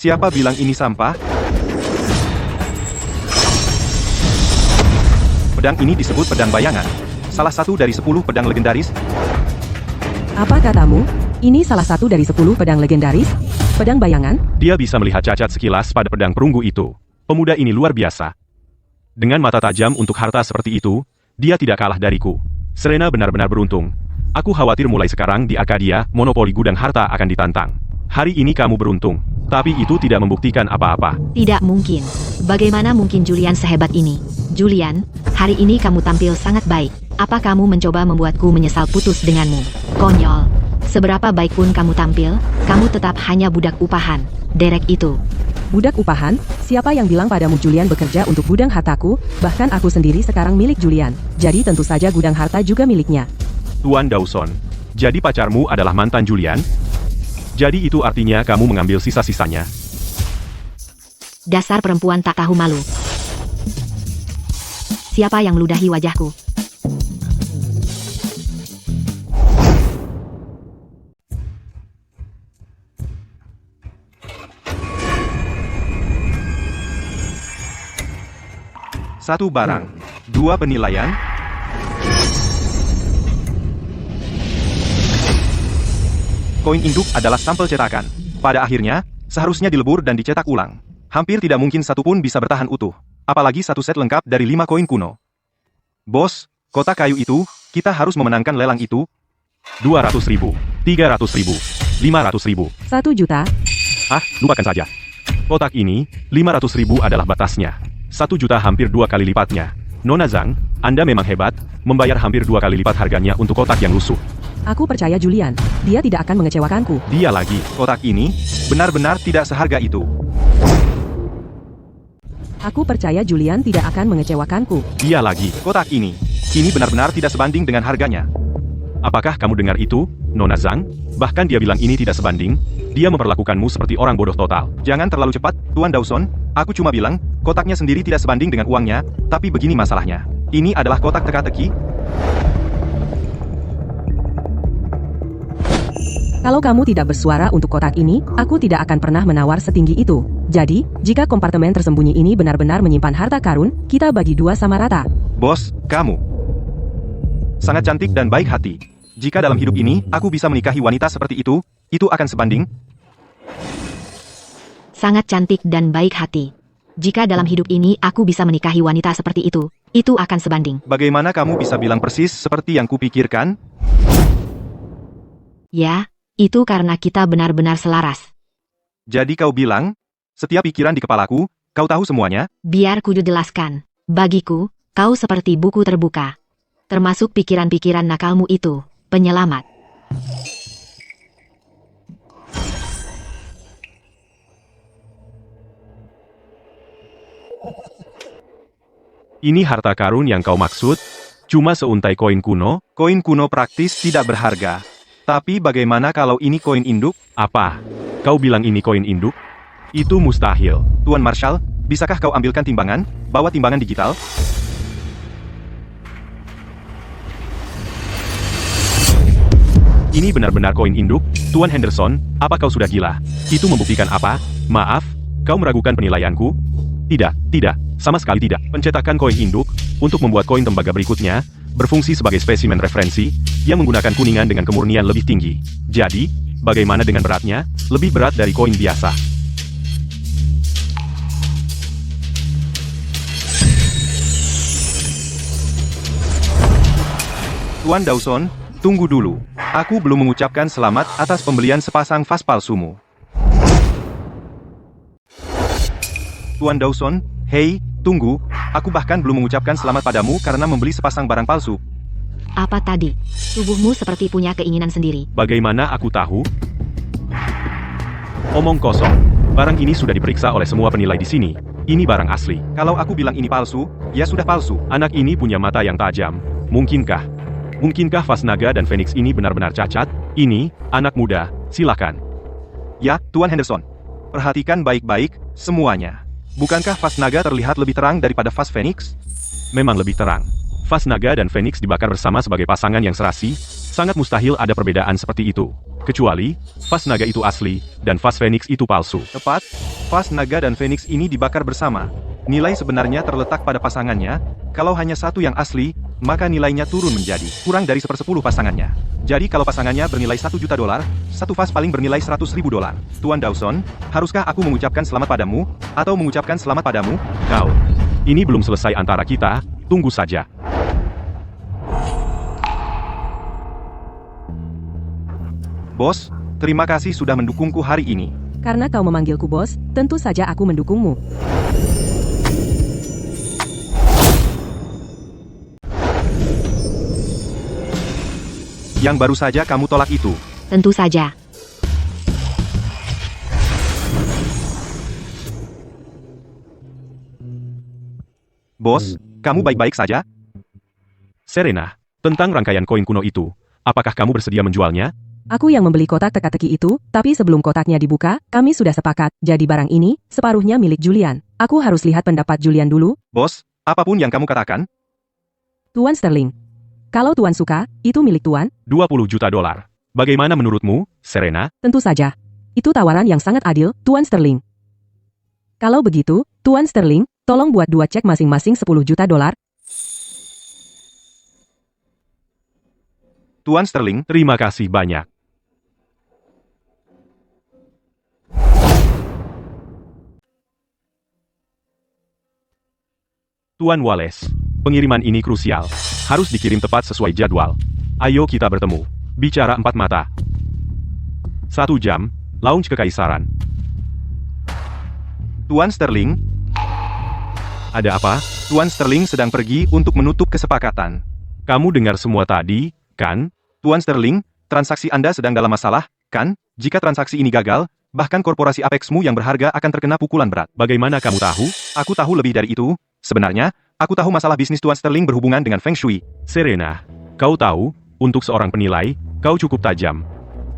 Siapa bilang ini sampah? Pedang ini disebut pedang bayangan. Salah satu dari 10 pedang legendaris. Apa katamu? Ini salah satu dari 10 pedang legendaris? Pedang bayangan? Dia bisa melihat cacat sekilas pada pedang perunggu itu. Pemuda ini luar biasa. Dengan mata tajam untuk harta seperti itu, dia tidak kalah dariku. Serena benar-benar beruntung. Aku khawatir mulai sekarang di Arkadia, monopoli gudang harta akan ditantang. Hari ini kamu beruntung, tapi itu tidak membuktikan apa-apa. Tidak mungkin. Bagaimana mungkin Julian sehebat ini? Julian, hari ini kamu tampil sangat baik. Apa kamu mencoba membuatku menyesal putus denganmu? Konyol. Seberapa baik pun kamu tampil, kamu tetap hanya budak upahan. Derek itu. Budak upahan? Siapa yang bilang padamu Julian bekerja untuk gudang hartaku? Bahkan aku sendiri sekarang milik Julian. Jadi tentu saja gudang harta juga miliknya. Tuan Dawson, jadi pacarmu adalah mantan Julian? Jadi itu artinya kamu mengambil sisa-sisanya. Dasar perempuan tak tahu malu. Siapa yang meludahi wajahku? 1 barang, 2 penilaian. Koin induk adalah sampel cetakan. Pada akhirnya, seharusnya dilebur dan dicetak ulang. Hampir tidak mungkin satu pun bisa bertahan utuh. Apalagi satu set lengkap dari 5 koin kuno. Bos, kotak kayu itu, kita harus memenangkan lelang itu. 200.000, 300.000, 500.000. 1 juta. Ah, lupakan saja. Kotak ini, 500.000 adalah batasnya. 1 juta hampir 2 kali lipatnya. Nona Zhang, Anda memang hebat, membayar hampir 2 kali lipat harganya untuk kotak yang lusuh. Aku percaya Julian. Dia tidak akan mengecewakanku. Dia lagi. Kotak ini, benar-benar tidak seharga itu. Aku percaya Julian tidak akan mengecewakanku. Dia lagi. Kotak ini benar-benar tidak sebanding dengan harganya. Apakah kamu dengar itu, Nona Zhang? Bahkan dia bilang ini tidak sebanding. Dia memperlakukanmu seperti orang bodoh total. Jangan terlalu cepat, Tuan Dawson. Aku cuma bilang, kotaknya sendiri tidak sebanding dengan uangnya, tapi begini masalahnya. Ini adalah kotak teka-teki. Kalau kamu tidak bersuara untuk kotak ini, aku tidak akan pernah menawar setinggi itu. Jadi, jika kompartemen tersembunyi ini benar-benar menyimpan harta karun, kita bagi 2 sama rata. Bos, kamu sangat cantik dan baik hati. Jika dalam hidup ini, aku bisa menikahi wanita seperti itu akan sebanding. Sangat cantik dan baik hati. Jika dalam hidup ini aku bisa menikahi wanita seperti itu akan sebanding. Bagaimana kamu bisa bilang persis seperti yang kupikirkan? Ya, itu karena kita benar-benar selaras. Jadi kau bilang, setiap pikiran di kepalaku, kau tahu semuanya? Biar ku jelaskan. Bagiku, kau seperti buku terbuka. Termasuk pikiran-pikiran nakalmu itu, penyelamat. Ini harta karun yang kau maksud? Cuma seuntai koin kuno? Koin kuno praktis tidak berharga. Tapi bagaimana kalau ini koin induk? Apa? Kau bilang ini koin induk? Itu mustahil. Tuan Marshall, bisakah kau ambilkan timbangan? Bawa timbangan digital? Ini benar-benar koin induk? Tuan Henderson, apa kau sudah gila? Itu membuktikan apa? Maaf, kau meragukan penilaianku? Tidak, sama sekali tidak. Pencetakan koin induk, untuk membuat koin tembaga berikutnya, berfungsi sebagai spesimen referensi, yang menggunakan kuningan dengan kemurnian lebih tinggi. Jadi, bagaimana dengan beratnya? Lebih berat dari koin biasa. Tuan Dawson, tunggu dulu. Aku belum mengucapkan selamat atas pembelian sepasang vas palsumu. Tuan Dawson, hei, tunggu. Aku bahkan belum mengucapkan selamat padamu karena membeli sepasang barang palsu. Apa tadi? Tubuhmu seperti punya keinginan sendiri. Bagaimana aku tahu? Omong kosong. Barang ini sudah diperiksa oleh semua penilai di sini. Ini barang asli. Kalau aku bilang ini palsu, ya sudah palsu. Anak ini punya mata yang tajam. Mungkinkah? Mungkinkah vas naga dan Phoenix ini benar-benar cacat? Ini, anak muda, silakan. Ya, Tuan Henderson. Perhatikan baik-baik, semuanya. Bukankah vas naga terlihat lebih terang daripada vas Phoenix? Memang lebih terang. Vas naga dan Phoenix dibakar bersama sebagai pasangan yang serasi. Sangat mustahil ada perbedaan seperti itu. Kecuali, vas naga itu asli, dan vas Phoenix itu palsu. Tepat, vas naga dan Phoenix ini dibakar bersama. Nilai sebenarnya terletak pada pasangannya. Kalau hanya satu yang asli, maka nilainya turun menjadi kurang dari 1/10 pasangannya. Jadi kalau pasangannya bernilai $1 juta, satu vas paling bernilai $100.000. Tuan Dawson, haruskah aku mengucapkan selamat padamu, atau mengucapkan selamat padamu? Kau. Ini belum selesai antara kita, tunggu saja. Bos, terima kasih sudah mendukungku hari ini. Karena kau memanggilku bos, tentu saja aku mendukungmu. Yang baru saja kamu tolak itu. Tentu saja. Bos, kamu baik-baik saja? Serena, tentang rangkaian koin kuno itu, apakah kamu bersedia menjualnya? Aku yang membeli kotak teka-teki itu, tapi sebelum kotaknya dibuka, kami sudah sepakat. Jadi barang ini, separuhnya milik Julian. Aku harus lihat pendapat Julian dulu. Bos, apapun yang kamu katakan. Tuan Sterling. Kalau Tuan suka, itu milik Tuan. $20 juta. Bagaimana menurutmu, Serena? Tentu saja. Itu tawaran yang sangat adil, Tuan Sterling. Kalau begitu, Tuan Sterling, Tolong buat 2 cek masing-masing 10 juta dolar. Tuan Sterling, Terima kasih banyak. Tuan Wallace, pengiriman ini krusial. Harus dikirim tepat sesuai jadwal. Ayo kita bertemu. Bicara 4 mata. 1 jam, launch kekaisaran. Tuan Sterling, Ada apa? Tuan Sterling sedang pergi untuk menutup kesepakatan. Kamu dengar semua tadi, kan? Tuan Sterling, transaksi Anda sedang dalam masalah, kan? Jika transaksi ini gagal, bahkan korporasi Apexmu yang berharga akan terkena pukulan berat. Bagaimana kamu tahu? Aku tahu lebih dari itu. Sebenarnya, aku tahu masalah bisnis Tuan Sterling berhubungan dengan Feng Shui. Serena, kau tahu, untuk seorang penilai, kau cukup tajam.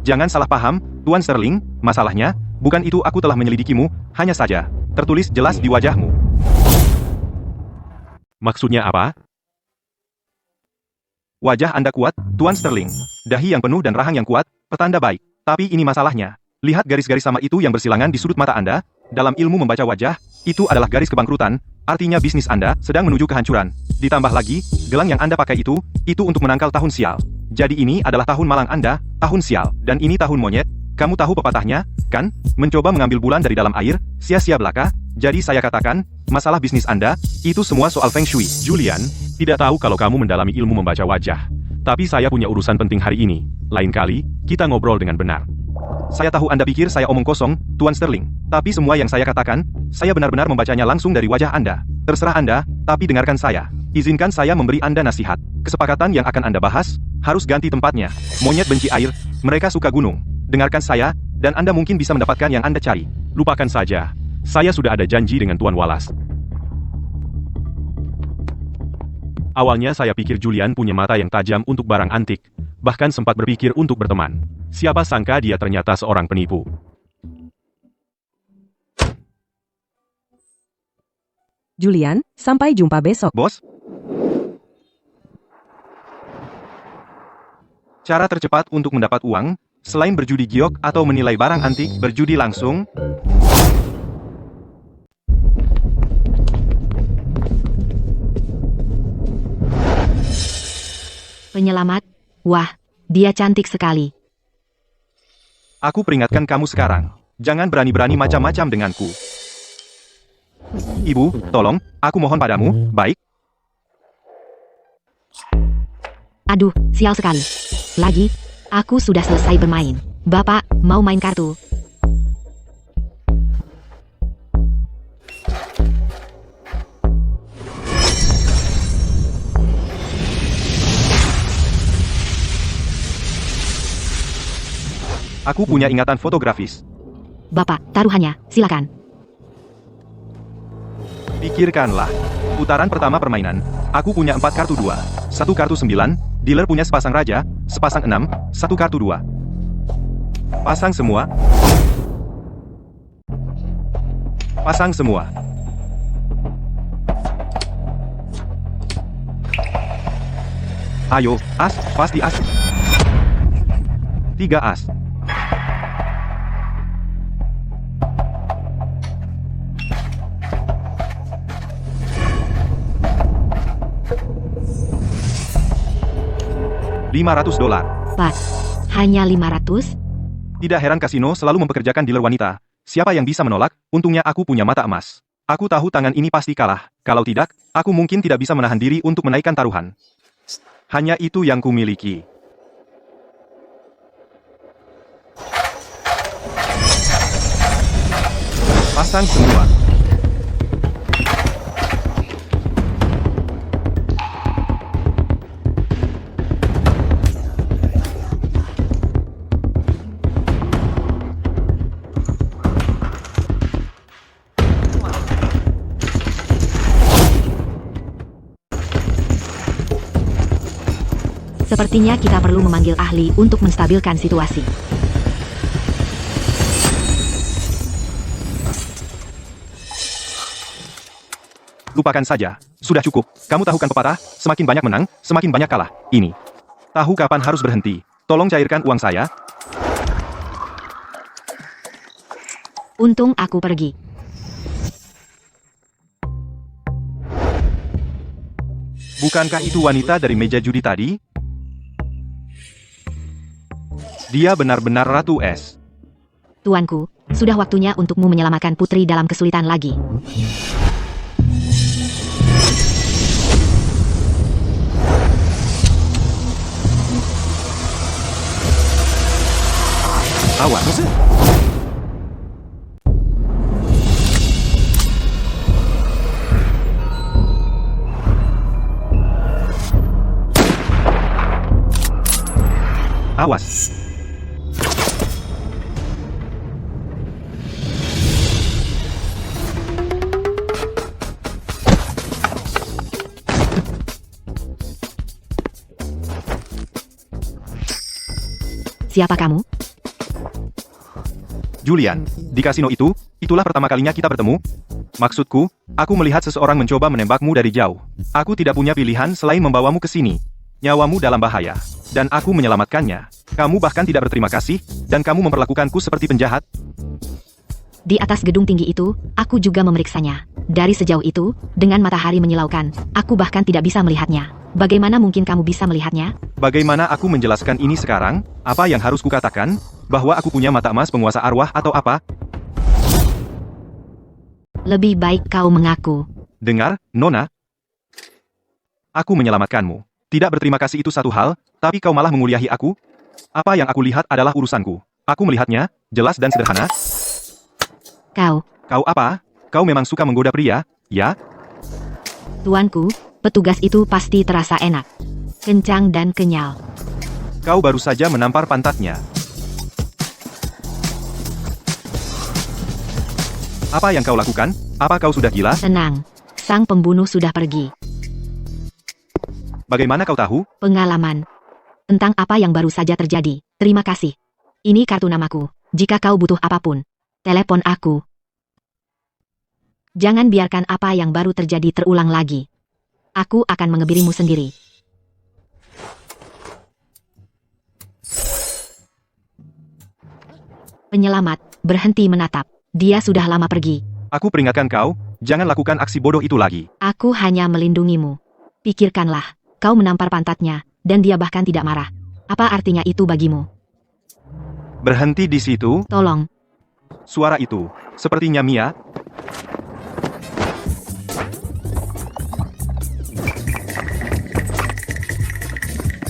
Jangan salah paham, Tuan Sterling, masalahnya, bukan itu aku telah menyelidikimu, hanya saja, tertulis jelas di wajahmu. Maksudnya apa? Wajah Anda kuat, Tuan Sterling. Dahi yang penuh dan rahang yang kuat, petanda baik. Tapi ini masalahnya. Lihat garis-garis sama itu yang bersilangan di sudut mata Anda. Dalam ilmu membaca wajah, itu adalah garis kebangkrutan, artinya bisnis Anda sedang menuju kehancuran. Ditambah lagi, gelang yang Anda pakai itu untuk menangkal tahun sial. Jadi ini adalah tahun malang Anda, tahun sial, dan ini tahun monyet. Kamu tahu pepatahnya, kan? Mencoba mengambil bulan dari dalam air, sia-sia belaka. Jadi saya katakan, masalah bisnis Anda, itu semua soal Feng Shui. Julian, tidak tahu kalau kamu mendalami ilmu membaca wajah. Tapi saya punya urusan penting hari ini. Lain kali, kita ngobrol dengan benar. Saya tahu Anda pikir saya omong kosong, Tuan Sterling. Tapi semua yang saya katakan, saya benar-benar membacanya langsung dari wajah Anda. Terserah Anda, tapi dengarkan saya. Izinkan saya memberi Anda nasihat. Kesepakatan yang akan Anda bahas, harus ganti tempatnya. Monyet benci air, mereka suka gunung. Dengarkan saya, dan Anda mungkin bisa mendapatkan yang Anda cari. Lupakan saja. Saya sudah ada janji dengan Tuan Wallace. Awalnya saya pikir Julian punya mata yang tajam untuk barang antik. Bahkan sempat berpikir untuk berteman. Siapa sangka dia ternyata seorang penipu. Julian, sampai jumpa besok. Bos? Cara tercepat untuk mendapat uang, selain berjudi giok atau menilai barang antik, berjudi langsung. Penyelamat. Wah, dia cantik sekali. Aku peringatkan kamu sekarang. Jangan berani-berani macam-macam denganku. Ibu, tolong, aku mohon padamu, baik? Aduh, sial sekali. Lagi, aku sudah selesai bermain. Bapak, mau main kartu? Aku punya ingatan fotografis. Bapak, taruhannya, silakan. Pikirkanlah. Putaran pertama permainan. Aku punya 4 kartu 2. 1 kartu 9. Dealer punya sepasang raja, sepasang 6, 1 kartu 2. Pasang semua. Pasang semua. Ayo, as, pasti as. 3 as. $500. Pak, hanya 500? Tidak heran kasino selalu mempekerjakan dealer wanita. Siapa yang bisa menolak? Untungnya aku punya mata emas. Aku tahu tangan ini pasti kalah. Kalau tidak, aku mungkin tidak bisa menahan diri untuk menaikkan taruhan. Hanya itu yang kumiliki. Pasang semua. Sepertinya kita perlu memanggil ahli untuk menstabilkan situasi. Lupakan saja. Sudah cukup. Kamu tahu kan pepatah, semakin banyak menang, semakin banyak kalah. Ini. Tahu kapan harus berhenti. Tolong cairkan uang saya. Untung aku pergi. Bukankah itu wanita dari meja judi tadi? Dia benar-benar Ratu Es. Tuanku, sudah waktunya untukmu menyelamatkan putri dalam kesulitan lagi. Awas. Awas. Siapa kamu? Julian, di kasino itu, itulah pertama kalinya kita bertemu. Maksudku, aku melihat seseorang mencoba menembakmu dari jauh. Aku tidak punya pilihan selain membawamu ke sini. Nyawamu dalam bahaya. Dan aku menyelamatkannya. Kamu bahkan tidak berterima kasih, dan kamu memperlakukanku seperti penjahat. Di atas gedung tinggi itu, aku juga memeriksanya. Dari sejauh itu, dengan matahari menyilaukan, aku bahkan tidak bisa melihatnya. Bagaimana mungkin kamu bisa melihatnya? Bagaimana aku menjelaskan ini sekarang? Apa yang harus kukatakan? Bahwa aku punya mata emas penguasa arwah atau apa? Lebih baik kau mengaku. Dengar, Nona. Aku menyelamatkanmu. Tidak berterima kasih itu satu hal, tapi kau malah menguliahi aku? Apa yang aku lihat adalah urusanku. Aku melihatnya, jelas dan sederhana. Kau, Kau apa? Kau memang suka menggoda pria, ya? tuanku, petugas itu pasti terasa enak. Kencang dan kenyal. Kau baru saja menampar pantatnya. Apa yang kau lakukan? Apa kau sudah gila? Tenang, sang pembunuh sudah pergi. Bagaimana kau tahu? Pengalaman. Tentang apa yang baru saja terjadi. Terima kasih. Ini kartu namaku. Jika kau butuh apapun, telepon aku. Jangan biarkan apa yang baru terjadi terulang lagi. Aku akan mengebirimu sendiri. Penyelamat, berhenti menatap. Dia sudah lama pergi. Aku peringatkan kau, jangan lakukan aksi bodoh itu lagi. Aku hanya melindungimu. Pikirkanlah, kau menampar pantatnya, dan dia bahkan tidak marah. Apa artinya itu bagimu? Berhenti di situ. Tolong, Suara itu, sepertinya Mia.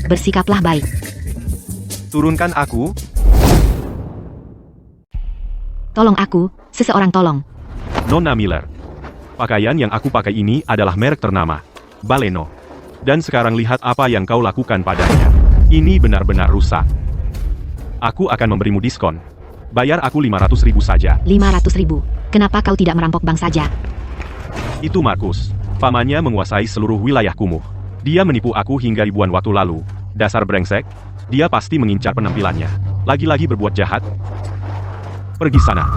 bersikaplah baik. Turunkan aku. Tolong aku, seseorang tolong. Nona Miller. Pakaian yang aku pakai ini adalah merek ternama, Baleno. Dan sekarang lihat apa yang kau lakukan padanya. Ini benar-benar rusak. Aku akan memberimu diskon. Bayar aku 500.000 saja. 500.000. Kenapa kau tidak merampok bank saja? Itu Markus. Pamannya menguasai seluruh wilayah kumuh. Dia menipu aku hingga ribuan waktu lalu. Dasar brengsek. Dia pasti mengincar penampilannya. Lagi-lagi berbuat jahat. Pergi sana.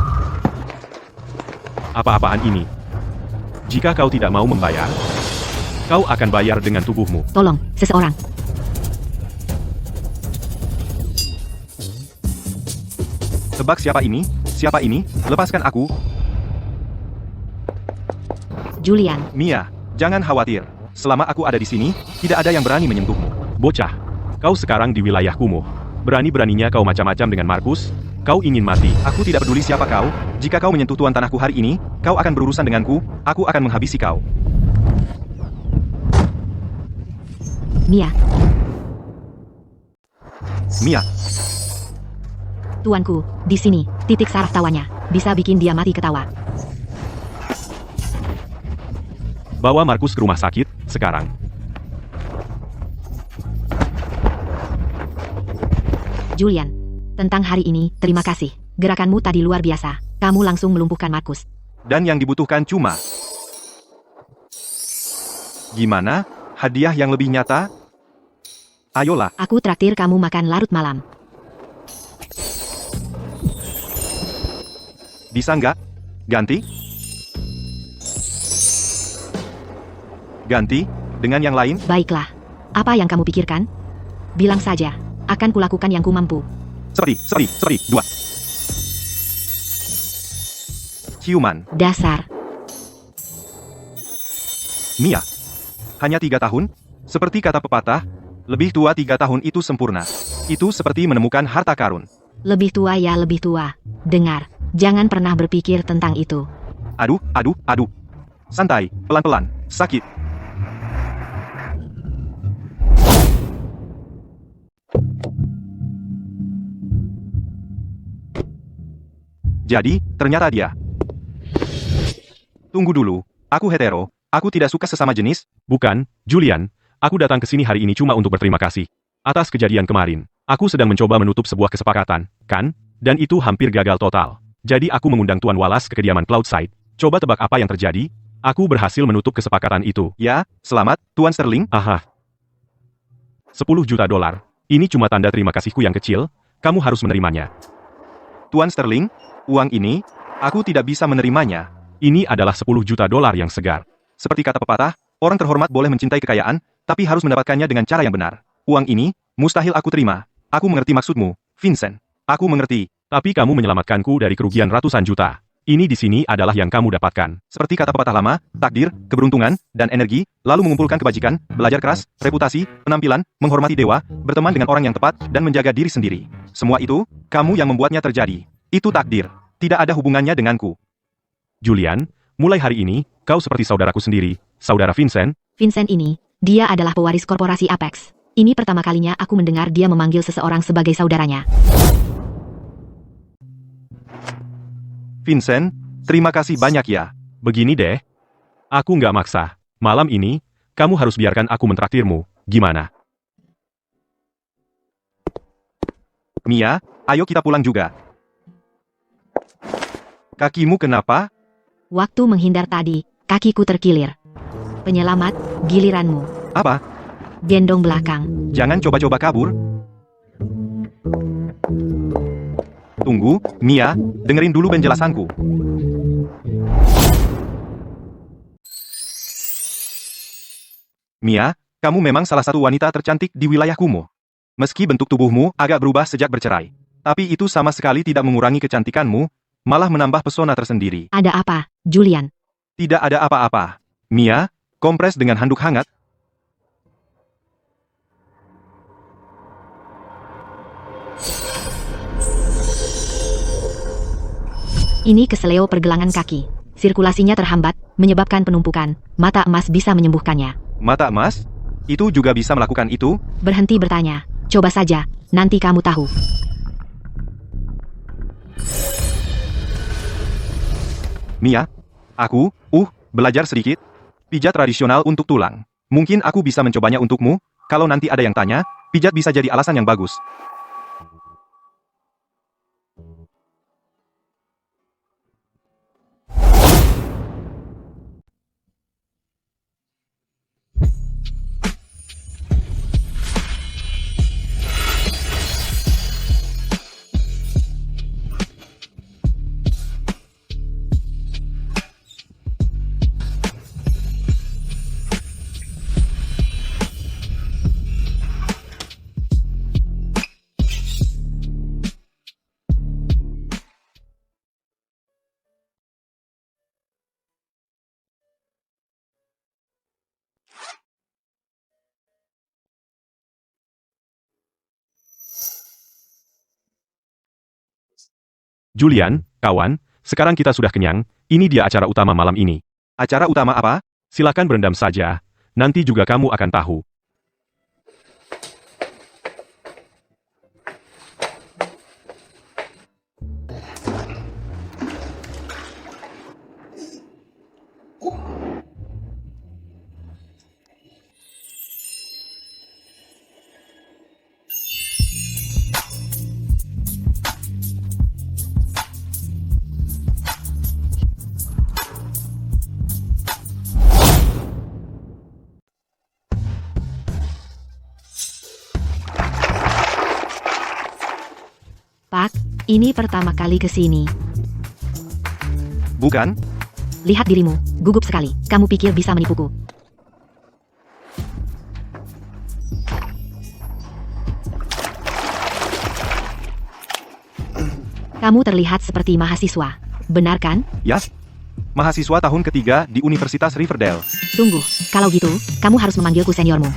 Apa-apaan ini? Jika kau tidak mau membayar, kau akan bayar dengan tubuhmu. Tolong, seseorang. Tebak siapa ini? Siapa ini? Lepaskan aku. Julian. Mia, jangan khawatir. Selama aku ada di sini, tidak ada yang berani menyentuhmu. Bocah, kau sekarang di wilayah kumuh. Berani-beraninya kau macam-macam dengan Markus? Kau ingin mati. Aku tidak peduli siapa kau. Jika kau menyentuh tuan tanahku hari ini, kau akan berurusan denganku. Aku akan menghabisi kau. Mia. Mia, Tuanku, di sini, titik saraf tawanya. Bisa bikin dia mati ketawa. Bawa Markus ke rumah sakit, sekarang. Julian. Tentang hari ini, terima kasih. Gerakanmu tadi luar biasa. Kamu langsung melumpuhkan Markus. dan yang dibutuhkan cuma... Gimana? Hadiah yang lebih nyata? Ayolah. Aku traktir kamu makan larut malam. Bisa nggak? Ganti? Ganti? Dengan yang lain? Baiklah. Apa yang kamu pikirkan? Bilang saja. Akan kulakukan yang ku mampu. Seperti, 2. Ciuman. Dasar. Mia. Hanya 3 tahun? Seperti kata pepatah, lebih tua 3 tahun itu sempurna. Itu seperti menemukan harta karun. Lebih tua ya lebih tua. Dengar, jangan pernah berpikir tentang itu. Aduh, aduh, aduh. Santai, pelan-pelan, sakit. Jadi, ternyata dia. Tunggu dulu, aku hetero, aku tidak suka sesama jenis. Bukan, Julian. Aku datang ke sini hari ini cuma untuk berterima kasih. Atas kejadian kemarin, aku sedang mencoba menutup sebuah kesepakatan, kan? Dan itu hampir gagal total. Jadi aku mengundang Tuan Wallace ke kediaman Cloudside. Coba tebak apa yang terjadi? Aku berhasil menutup kesepakatan itu. Ya, selamat, Tuan Sterling. Aha. 10 juta dolar. Ini cuma tanda terima kasihku yang kecil, kamu harus menerimanya. Tuan Sterling, uang ini, aku tidak bisa menerimanya. Ini adalah 10 juta dolar yang segar. Seperti kata pepatah, orang terhormat boleh mencintai kekayaan, tapi harus mendapatkannya dengan cara yang benar. Uang ini, mustahil aku terima. Aku mengerti maksudmu, Vincent. Aku mengerti. Tapi kamu menyelamatkanku dari kerugian ratusan juta. Ini di sini adalah yang kamu dapatkan. Seperti kata pepatah lama, takdir, keberuntungan, dan energi, lalu mengumpulkan kebajikan, belajar keras, reputasi, penampilan, menghormati dewa, berteman dengan orang yang tepat, dan menjaga diri sendiri. Semua itu, kamu yang membuatnya terjadi. Itu takdir. Tidak ada hubungannya denganku. Julian, mulai hari ini, kau seperti saudaraku sendiri, saudara Vincent. Vincent ini, dia adalah pewaris korporasi Apex. Ini pertama kalinya aku mendengar dia memanggil seseorang sebagai saudaranya. Vincent, terima kasih banyak ya. Begini deh. Aku nggak maksa. Malam ini, kamu harus biarkan aku mentraktirmu. Gimana? Mia, ayo kita pulang juga. Kakimu kenapa? Waktu menghindar tadi, kakiku terkilir. Penyelamat, giliranmu. Apa? Gendong belakang. Jangan coba-coba kabur. Tunggu, Mia, dengerin dulu penjelasanku. Mia, kamu memang salah satu wanita tercantik di wilayah kumuh. Meski bentuk tubuhmu agak berubah sejak bercerai. Tapi itu sama sekali tidak mengurangi kecantikanmu, malah menambah pesona tersendiri. Ada apa, Julian? Tidak ada apa-apa. Mia, kompres dengan handuk hangat. Ini keseleo pergelangan kaki. Sirkulasinya terhambat, menyebabkan penumpukan. Mata emas bisa menyembuhkannya. Mata emas? Itu juga bisa melakukan itu? Berhenti bertanya. Coba saja, nanti kamu tahu. Mia, aku, belajar sedikit. Pijat tradisional untuk tulang. Mungkin aku bisa mencobanya untukmu, kalau nanti ada yang tanya, pijat bisa jadi alasan yang bagus. Julian, kawan, sekarang kita sudah kenyang, ini dia acara utama malam ini. Acara utama apa? Silakan berendam saja, nanti juga kamu akan tahu. Pak, ini pertama kali ke sini. Bukan? Lihat dirimu, gugup sekali. Kamu pikir bisa menipuku? Kamu terlihat seperti mahasiswa. Benar kan? Ya. Mahasiswa tahun ketiga di Universitas Riverdale. Tunggu, kalau gitu, kamu harus memanggilku seniormu.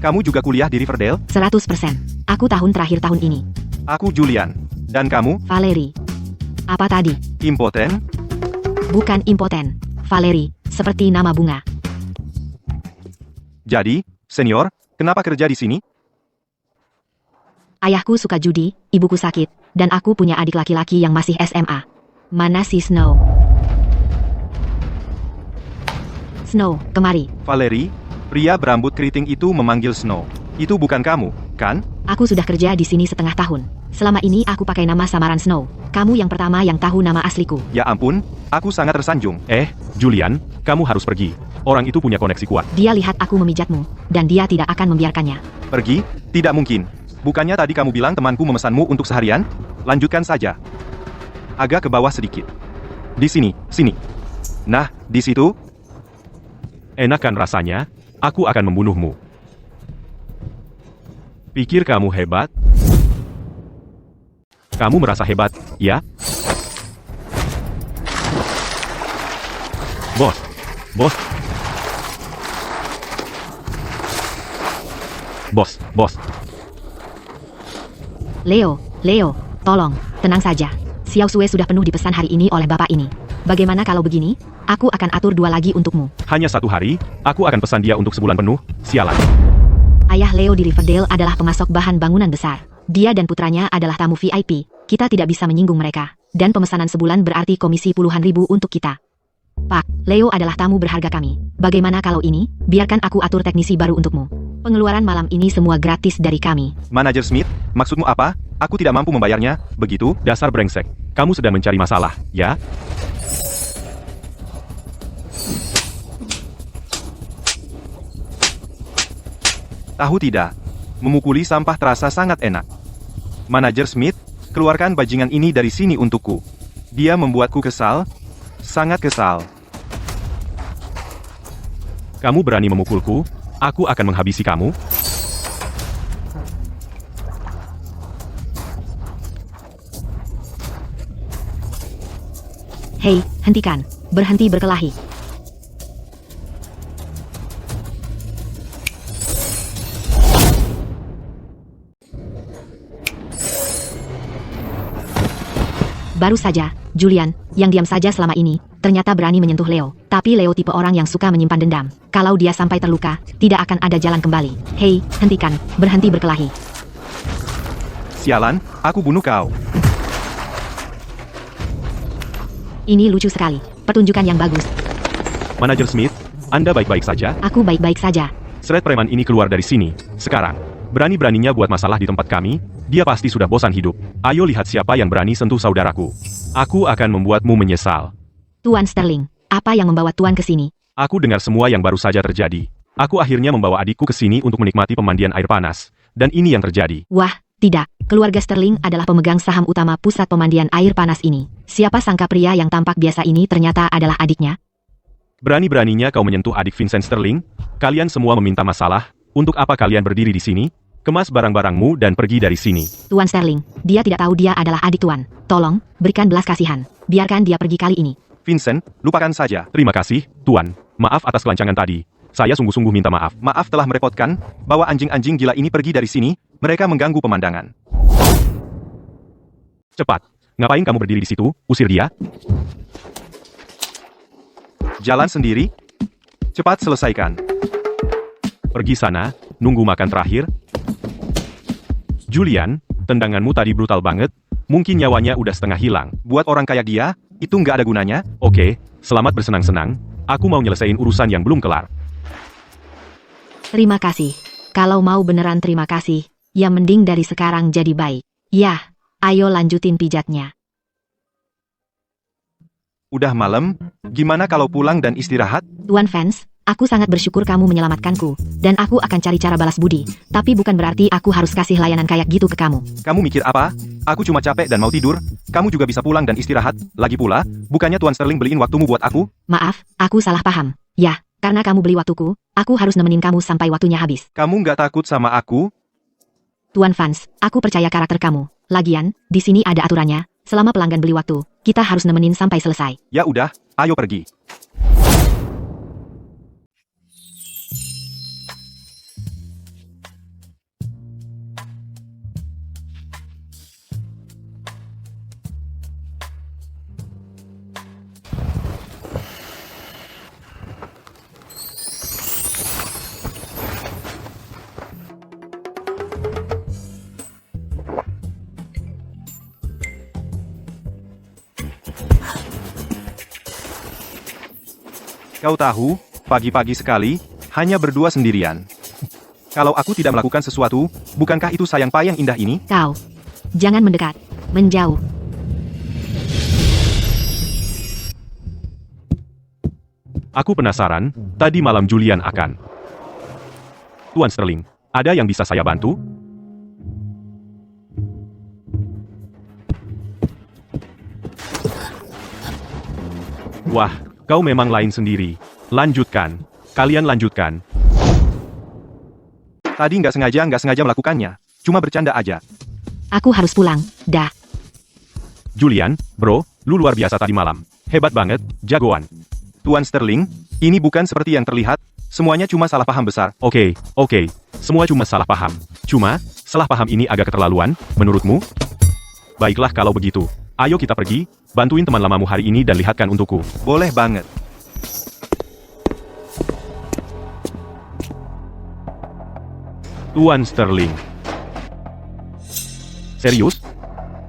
Kamu juga kuliah di Riverdale? 100%. Aku tahun terakhir tahun ini. Aku Julian. Dan kamu? Valerie. Apa tadi? Impoten? Bukan impoten. Valerie, seperti nama bunga. Jadi, senior, kenapa kerja di sini? Ayahku suka judi, ibuku sakit, dan aku punya adik laki-laki yang masih SMA. Mana si Snow? Snow, kemari. Valerie, pria berambut keriting itu memanggil Snow. Itu bukan kamu, kan? Aku sudah kerja di sini setengah tahun. Selama ini aku pakai nama samaran Snow. Kamu yang pertama yang tahu nama asliku. Ya ampun, aku sangat tersanjung. Julian, kamu harus pergi. Orang itu punya koneksi kuat. Dia lihat aku memijatmu, dan dia tidak akan membiarkannya. Pergi? Tidak mungkin. Bukannya tadi kamu bilang temanku memesanmu untuk seharian? Lanjutkan saja. Agak ke bawah sedikit. Di sini, sini. Nah, di situ. Enakan rasanya, aku akan membunuhmu. Pikir kamu hebat? Kamu merasa hebat, ya? Bos. Bos. Bos, bos. Leo, tolong, tenang saja. Xiao Sue sudah penuh dipesan hari ini oleh bapak ini. Bagaimana kalau begini? Aku akan atur 2 lagi untukmu. Hanya 1 hari, aku akan pesan dia untuk sebulan penuh, sialan. Ayah Leo di Riverdale adalah pemasok bahan bangunan besar. Dia dan putranya adalah tamu VIP. Kita tidak bisa menyinggung mereka. Dan pemesanan sebulan berarti komisi puluhan ribu untuk kita. Pak, Leo adalah tamu berharga kami. Bagaimana kalau ini? Biarkan aku atur teknisi baru untukmu. Pengeluaran malam ini semua gratis dari kami. Manajer Smith, maksudmu apa? Aku tidak mampu membayarnya, begitu? Dasar brengsek. Kamu sedang mencari masalah, ya? Tahu tidak? Memukuli sampah terasa sangat enak. Manajer Smith, keluarkan bajingan ini dari sini untukku. Dia membuatku kesal. Sangat kesal. Kamu berani memukulku? Aku akan menghabisi kamu. Hei, hentikan. Berhenti berkelahi. Baru saja, Julian, yang diam saja selama ini, ternyata berani menyentuh Leo. Tapi Leo tipe orang yang suka menyimpan dendam. Kalau dia sampai terluka, tidak akan ada jalan kembali. Hei, hentikan. Berhenti berkelahi. Sialan, aku bunuh kau. Ini lucu sekali. Pertunjukan yang bagus. Manajer Smith, Anda baik-baik saja? Aku baik-baik saja. Seret preman ini keluar dari sini, sekarang. Berani-beraninya buat masalah di tempat kami, dia pasti sudah bosan hidup. Ayo lihat siapa yang berani sentuh saudaraku. Aku akan membuatmu menyesal. Tuan Sterling, apa yang membawa Tuan ke sini? Aku dengar semua yang baru saja terjadi. Aku akhirnya membawa adikku ke sini untuk menikmati pemandian air panas. Dan ini yang terjadi. Wah, tidak. Keluarga Sterling adalah pemegang saham utama pusat pemandian air panas ini. Siapa sangka pria yang tampak biasa ini ternyata adalah adiknya? Berani-beraninya kau menyentuh adik Vincent Sterling? Kalian semua meminta masalah. Untuk apa kalian berdiri di sini? Kemas barang-barangmu dan pergi dari sini. Tuan Sterling, dia tidak tahu dia adalah adik Tuan. Tolong, berikan belas kasihan. Biarkan dia pergi kali ini. Vincent, lupakan saja. Terima kasih, Tuan. Maaf atas kelancangan tadi. Saya sungguh-sungguh minta maaf. Maaf telah merepotkan. Bawa anjing-anjing gila ini pergi dari sini. Mereka mengganggu pemandangan. Cepat. Ngapain kamu berdiri di situ? Usir dia. Jalan sendiri. Cepat selesaikan. Pergi sana, nunggu makan terakhir. Julian, tendanganmu tadi brutal banget. Mungkin nyawanya udah setengah hilang. Buat orang kayak dia, itu nggak ada gunanya. Oke, selamat bersenang-senang. Aku mau nyelesain urusan yang belum kelar. Terima kasih. Kalau mau beneran terima kasih, ya mending dari sekarang jadi baik. Yah, ayo lanjutin pijatnya. Udah malam, gimana kalau pulang dan istirahat? Tuan Vance, aku sangat bersyukur kamu menyelamatkanku, dan aku akan cari cara balas budi. Tapi bukan berarti aku harus kasih layanan kayak gitu ke kamu. Kamu mikir apa? Aku cuma capek dan mau tidur. Kamu juga bisa pulang dan istirahat. Lagi pula, bukannya Tuan Sterling beliin waktumu buat aku? Maaf, aku salah paham. Ya, karena kamu beli waktuku, aku harus nemenin kamu sampai waktunya habis. Kamu nggak takut sama aku? Tuan Vance, aku percaya karakter kamu. Lagian, di sini ada aturannya. Selama pelanggan beli waktu, kita harus nemenin sampai selesai. Ya udah, ayo pergi. Kau tahu, pagi-pagi sekali, hanya berdua sendirian. Kalau aku tidak melakukan sesuatu, bukankah itu sayang payah indah ini? Kau. Jangan mendekat. Menjauh. Aku penasaran, tadi malam Julian akan... Tuan Sterling, ada yang bisa saya bantu? Wah, kau memang lain sendiri. Lanjutkan. Kalian lanjutkan. Tadi nggak sengaja melakukannya. Cuma bercanda aja. Aku harus pulang. Dah. Julian, bro, lu luar biasa tadi malam. Hebat banget, jagoan. Tuan Sterling, ini bukan seperti yang terlihat. Semuanya cuma salah paham besar. Oke. Semua cuma salah paham. Cuma, salah paham ini agak keterlaluan, menurutmu? Baiklah kalau begitu. Ayo kita pergi, bantuin teman lamamu hari ini dan lihatkan untukku. Boleh banget. Tuan Sterling. Serius?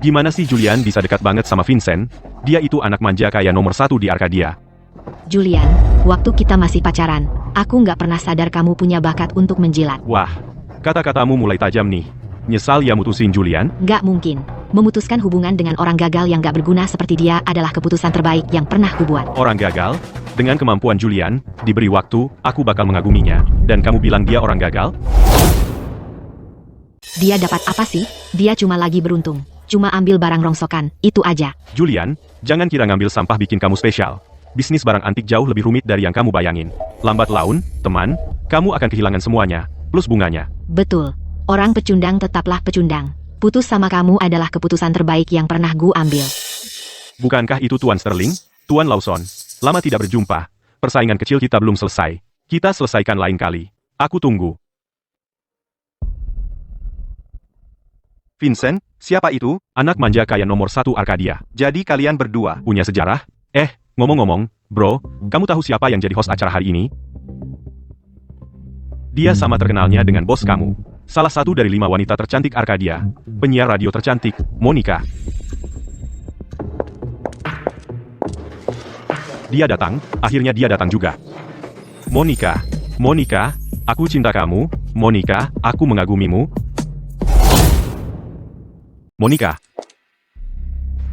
Gimana sih Julian bisa dekat banget sama Vincent? Dia itu anak manja kayak nomor 1 di Arkadia. Julian, waktu kita masih pacaran, aku nggak pernah sadar kamu punya bakat untuk menjilat. Wah, kata-katamu mulai tajam nih. Nyesal ya mutusin Julian? Nggak mungkin. Memutuskan hubungan dengan orang gagal yang nggak berguna seperti dia adalah keputusan terbaik yang pernah kubuat. Orang gagal? Dengan kemampuan Julian, diberi waktu, aku bakal mengaguminya. Dan kamu bilang dia orang gagal? Dia dapat apa sih? Dia cuma lagi beruntung. Cuma ambil barang rongsokan, itu aja. Julian, jangan kira ngambil sampah bikin kamu spesial. Bisnis barang antik jauh lebih rumit dari yang kamu bayangin. Lambat laun, teman, kamu akan kehilangan semuanya, plus bunganya. Betul. Orang pecundang tetaplah pecundang. Putus sama kamu adalah keputusan terbaik yang pernah gue ambil. Bukankah itu Tuan Sterling? Tuan Lawson, lama tidak berjumpa. Persaingan kecil kita belum selesai. Kita selesaikan lain kali. Aku tunggu. Vincent, siapa itu? Anak manja kayak nomor 1 Arkadia. Jadi kalian berdua Punya sejarah? Ngomong-ngomong, bro, kamu tahu siapa yang jadi host acara hari ini? Dia sama terkenalnya dengan bos kamu. Salah satu dari 5 wanita tercantik Arkadia. Penyiar radio tercantik, Monica. Dia datang, akhirnya dia datang juga. Monica, aku cinta kamu. Monica, aku mengagumimu. Monica.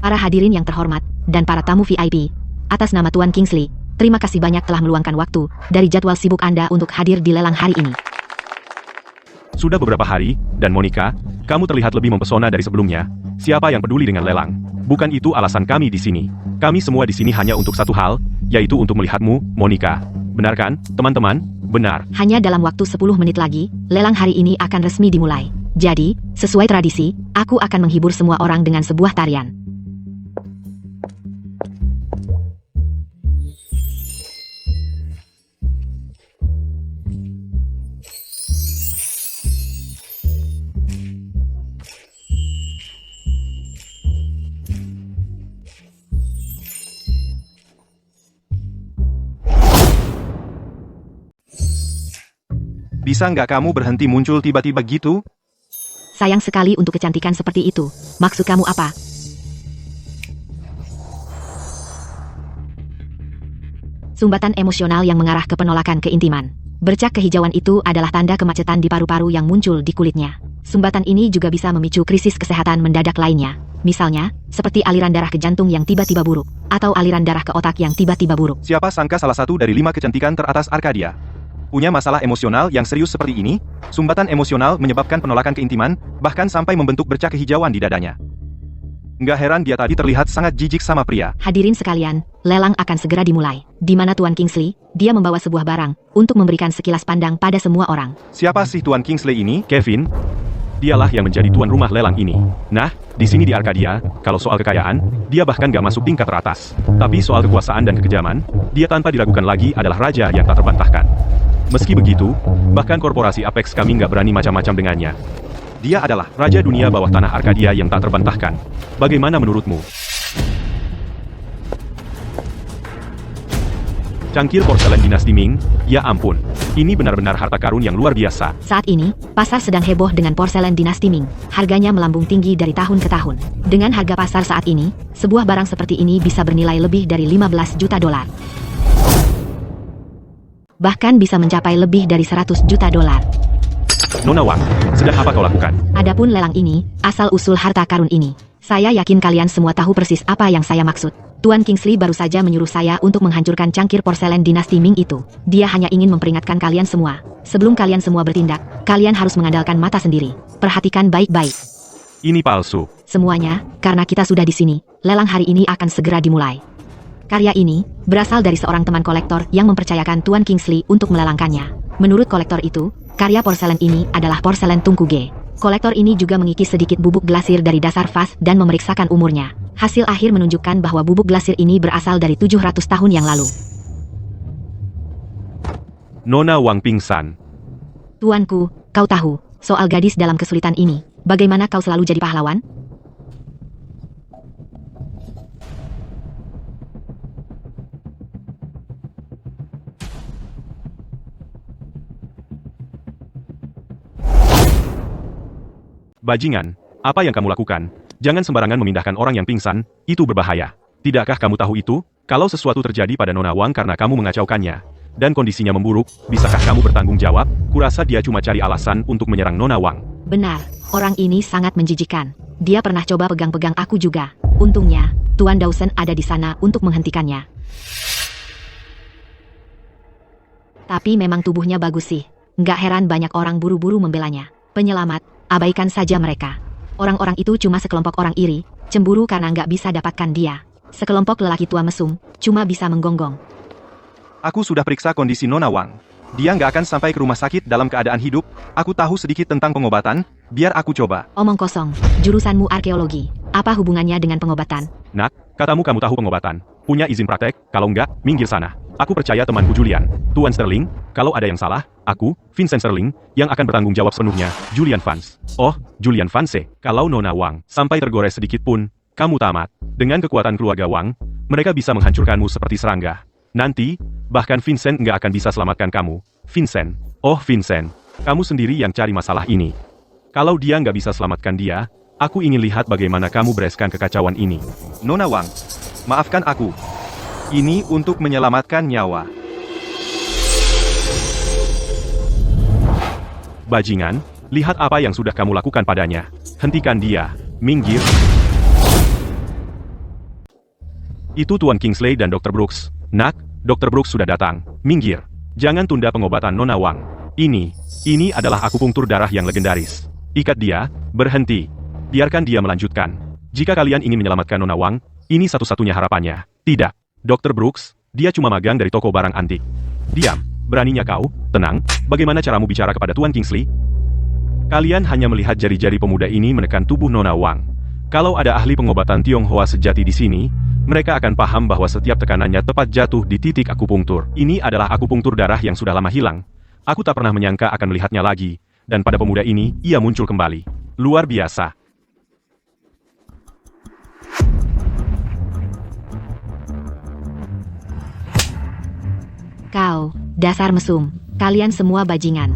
Para hadirin yang terhormat, dan para tamu VIP, atas nama Tuan Kingsley, terima kasih banyak telah meluangkan waktu dari jadwal sibuk Anda untuk hadir di lelang hari ini. Sudah beberapa hari, dan Monica, kamu terlihat lebih mempesona dari sebelumnya. Siapa yang peduli dengan lelang? Bukan itu alasan kami di sini. Kami semua di sini hanya untuk satu hal, yaitu untuk melihatmu, Monica. Benar kan, teman-teman? Benar. Hanya dalam waktu 10 menit lagi, lelang hari ini akan resmi dimulai. Jadi, sesuai tradisi, aku akan menghibur semua orang dengan sebuah tarian. Bisa nggak kamu berhenti muncul tiba-tiba gitu? Sayang sekali untuk kecantikan seperti itu. Maksud kamu apa? Sumbatan emosional yang mengarah ke penolakan keintiman. Bercak kehijauan itu adalah tanda kemacetan di paru-paru yang muncul di kulitnya. Sumbatan ini juga bisa memicu krisis kesehatan mendadak lainnya. Misalnya, seperti aliran darah ke jantung yang tiba-tiba buruk, atau aliran darah ke otak yang tiba-tiba buruk. Siapa sangka salah satu dari 5 kecantikan teratas Arkadia punya masalah emosional yang serius seperti ini? Sumbatan emosional menyebabkan penolakan keintiman, bahkan sampai membentuk bercak kehijauan di dadanya. Nggak heran dia tadi terlihat sangat jijik sama pria. Hadirin sekalian, lelang akan segera dimulai. Di mana Tuan Kingsley, dia membawa sebuah barang, untuk memberikan sekilas pandang pada semua orang. Siapa sih Tuan Kingsley ini? Kevin, dialah yang menjadi tuan rumah lelang ini. Nah, di sini di Arkadia, kalau soal kekayaan, dia bahkan nggak masuk tingkat teratas. Tapi soal kekuasaan dan kekejaman, dia tanpa diragukan lagi adalah raja yang tak terbantahkan. Meski begitu, bahkan korporasi Apex kami nggak berani macam-macam dengannya. Dia adalah raja dunia bawah tanah Arkadia yang tak terbantahkan. Bagaimana menurutmu? Cangkir porselen dinasti Ming, ya ampun. Ini benar-benar harta karun yang luar biasa. Saat ini, pasar sedang heboh dengan porselen dinasti Ming. Harganya melambung tinggi dari tahun ke tahun. Dengan harga pasar saat ini, sebuah barang seperti ini bisa bernilai lebih dari $15 juta. bahkan bisa mencapai lebih dari 100 juta dolar. Nona Wang, sedang apa kau lakukan? Adapun lelang ini, asal-usul harta karun ini, saya yakin kalian semua tahu persis apa yang saya maksud. Tuan Kingsley baru saja menyuruh saya untuk menghancurkan cangkir porselen dinasti Ming itu. Dia hanya ingin memperingatkan kalian semua. Sebelum kalian semua bertindak, kalian harus mengandalkan mata sendiri. Perhatikan baik-baik. Ini palsu. Semuanya, karena kita sudah di sini, lelang hari ini akan segera dimulai. Karya ini berasal dari seorang teman kolektor yang mempercayakan Tuan Kingsley untuk melelangkannya. Menurut kolektor itu, karya porselen ini adalah porselen Tungku G. Kolektor ini juga mengikis sedikit bubuk glasir dari dasar vas dan memeriksakan umurnya. Hasil akhir menunjukkan bahwa bubuk glasir ini berasal dari 700 tahun yang lalu. Nona Wang pingsan. Tuanku, kau tahu soal gadis dalam kesulitan ini. Bagaimana kau selalu jadi pahlawan? Bajingan, apa yang kamu lakukan? Jangan sembarangan memindahkan orang yang pingsan, itu berbahaya. Tidakkah kamu tahu itu? Kalau sesuatu terjadi pada Nona Wang karena kamu mengacaukannya, dan kondisinya memburuk, bisakah kamu bertanggung jawab? Kurasa dia cuma cari alasan untuk menyerang Nona Wang. Benar, orang ini sangat menjijikan. Dia pernah coba pegang-pegang aku juga. Untungnya, Tuan Dawson ada di sana untuk menghentikannya. Tapi memang tubuhnya bagus sih. Nggak heran banyak orang buru-buru membelanya. Penyelamat, abaikan saja mereka. Orang-orang itu cuma sekelompok orang iri, cemburu karena nggak bisa dapatkan dia. Sekelompok lelaki tua mesum, cuma bisa menggonggong. Aku sudah periksa kondisi Nona Wang. Dia nggak akan sampai ke rumah sakit dalam keadaan hidup. Aku tahu sedikit tentang pengobatan, biar aku coba. Omong kosong, jurusanmu arkeologi. Apa hubungannya dengan pengobatan? Nak, katamu kamu tahu pengobatan. Punya izin praktek, kalau enggak, minggir sana. Aku percaya temanku Julian. Tuan Sterling, kalau ada yang salah, aku, Vincent Sterling, yang akan bertanggung jawab sepenuhnya, Julian Vance. Oh, Julian Vance, kalau Nona Wang sampai tergores sedikit pun, kamu tamat. Dengan kekuatan keluarga Wang, mereka bisa menghancurkanmu seperti serangga. Nanti, bahkan Vincent nggak akan bisa selamatkan kamu. Vincent, oh Vincent, kamu sendiri yang cari masalah ini. Kalau dia nggak bisa selamatkan dia, aku ingin lihat bagaimana kamu bereskan kekacauan ini. Nona Wang, maafkan aku. Ini untuk menyelamatkan nyawa. Bajingan, lihat apa yang sudah kamu lakukan padanya. Hentikan dia, minggir. Itu Tuan Kingsley dan Dr. Brooks. Nak, Dr. Brooks sudah datang. Minggir. Jangan tunda pengobatan Nona Wang. Ini adalah akupunktur darah yang legendaris. Ikat dia, berhenti. Biarkan dia melanjutkan. Jika kalian ingin menyelamatkan Nona Wang, ini satu-satunya harapannya. Tidak. Dr. Brooks, dia cuma magang dari toko barang antik. Diam. Beraninya kau? Tenang. Bagaimana caramu bicara kepada Tuan Kingsley? Kalian hanya melihat jari-jari pemuda ini menekan tubuh Nona Wang. Kalau ada ahli pengobatan Tionghoa sejati di sini, mereka akan paham bahwa setiap tekanannya tepat jatuh di titik akupunktur. Ini adalah akupunktur darah yang sudah lama hilang. Aku tak pernah menyangka akan melihatnya lagi, dan pada pemuda ini, ia muncul kembali. Luar biasa. Kau, dasar mesum. Kalian semua bajingan.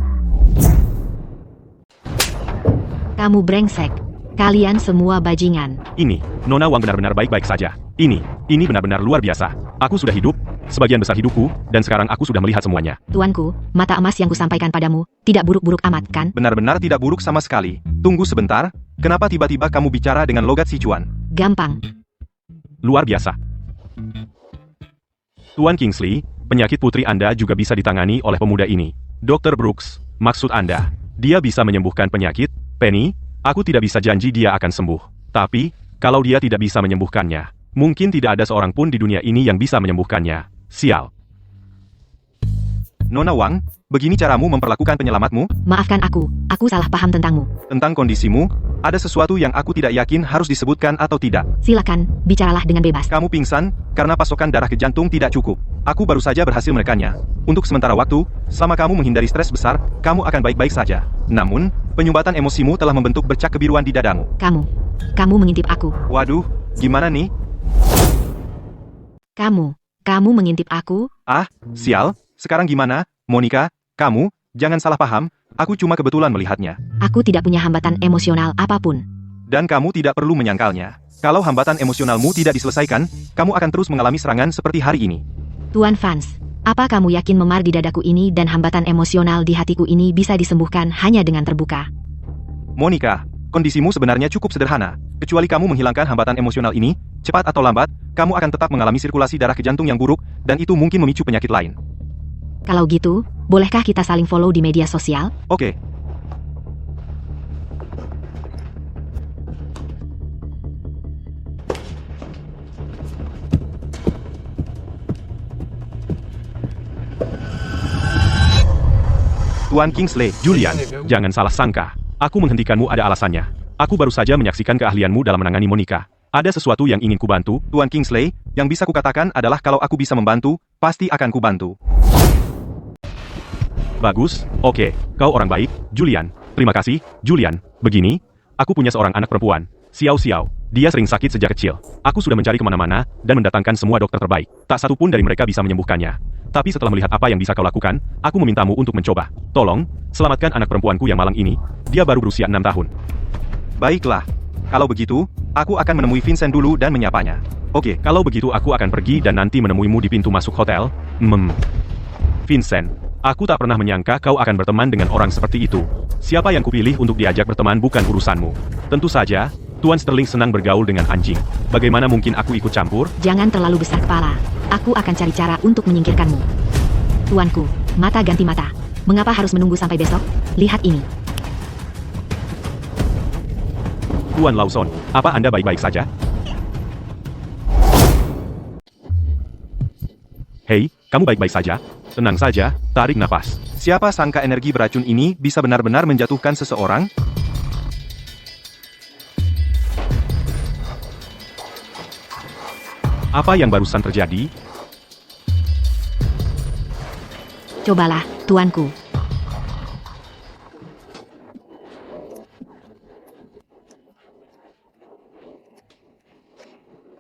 Kamu brengsek. Kalian semua bajingan. Ini, Nona Wang benar-benar baik-baik saja. Ini benar-benar luar biasa. Aku sudah hidup, sebagian besar hidupku, dan sekarang aku sudah melihat semuanya. Tuanku, mata emas yang kusampaikan padamu, tidak buruk-buruk amat kan? Benar-benar tidak buruk sama sekali. Tunggu sebentar, kenapa tiba-tiba kamu bicara dengan logat Sichuan? Gampang. Luar biasa. Tuan Kingsley, penyakit putri Anda juga bisa ditangani oleh pemuda ini. Dr. Brooks, maksud Anda, dia bisa menyembuhkan penyakit? Penny, aku tidak bisa janji dia akan sembuh. Tapi, kalau dia tidak bisa menyembuhkannya, mungkin tidak ada seorang pun di dunia ini yang bisa menyembuhkannya. Sial. Nona Wang, begini caramu memperlakukan penyelamatmu? Maafkan aku salah paham tentangmu. Tentang kondisimu, ada sesuatu yang aku tidak yakin harus disebutkan atau tidak. Silakan, bicaralah dengan bebas. Kamu pingsan, karena pasokan darah ke jantung tidak cukup. Aku baru saja berhasil menekannya. Untuk sementara waktu, selama kamu menghindari stres besar, kamu akan baik-baik saja. Namun, penyumbatan emosimu telah membentuk bercak kebiruan di dadamu. Kamu mengintip aku. Waduh, gimana nih? Kamu mengintip aku? Ah, sial. Sekarang gimana, Monica? Kamu, jangan salah paham, aku cuma kebetulan melihatnya. Aku tidak punya hambatan emosional apapun. Dan kamu tidak perlu menyangkalnya. Kalau hambatan emosionalmu tidak diselesaikan, kamu akan terus mengalami serangan seperti hari ini. Tuan Vance, Apa kamu yakin memar di dadaku ini dan hambatan emosional di hatiku ini bisa disembuhkan hanya dengan terbuka? Monica, kondisimu sebenarnya cukup sederhana. Kecuali kamu menghilangkan hambatan emosional ini, cepat atau lambat, kamu akan tetap mengalami sirkulasi darah ke jantung yang buruk, dan itu mungkin memicu penyakit lain. Kalau gitu, bolehkah kita saling follow di media sosial? Oke. Tuan Kingsley, Julian, jangan salah sangka. Aku menghentikanmu ada alasannya. Aku baru saja menyaksikan keahlianmu dalam menangani Monica. Ada sesuatu yang ingin kubantu. Tuan Kingsley, yang bisa kukatakan adalah kalau aku bisa membantu, pasti akan kubantu. Bagus, oke. Kau orang baik, Julian. Terima kasih, Julian. Begini, aku punya seorang anak perempuan, Xiao Xiao. Dia sering sakit sejak kecil. Aku sudah mencari kemana-mana, dan mendatangkan semua dokter terbaik. Tak satu pun dari mereka bisa menyembuhkannya. Tapi setelah melihat apa yang bisa kau lakukan, aku memintamu untuk mencoba. Tolong, selamatkan anak perempuanku yang malang ini. Dia baru berusia 6 tahun. Baiklah. Kalau begitu, aku akan menemui Vincent dulu dan menyapanya. Oke, kalau begitu aku akan pergi dan nanti menemuimu di pintu masuk hotel. Vincent, aku tak pernah menyangka kau akan berteman dengan orang seperti itu. Siapa yang kupilih untuk diajak berteman bukan urusanmu. Tentu saja, Tuan Sterling senang bergaul dengan anjing. Bagaimana mungkin aku ikut campur? Jangan terlalu besar kepala. Aku akan cari cara untuk menyingkirkanmu. Tuanku, mata ganti mata. Mengapa harus menunggu sampai besok? Lihat ini. Tuan Lawson, apa Anda baik-baik saja? Hei, kamu baik-baik saja? Tenang saja, tarik napas. Siapa sangka energi beracun ini bisa benar-benar menjatuhkan seseorang? Apa yang barusan terjadi? Cobalah, tuanku.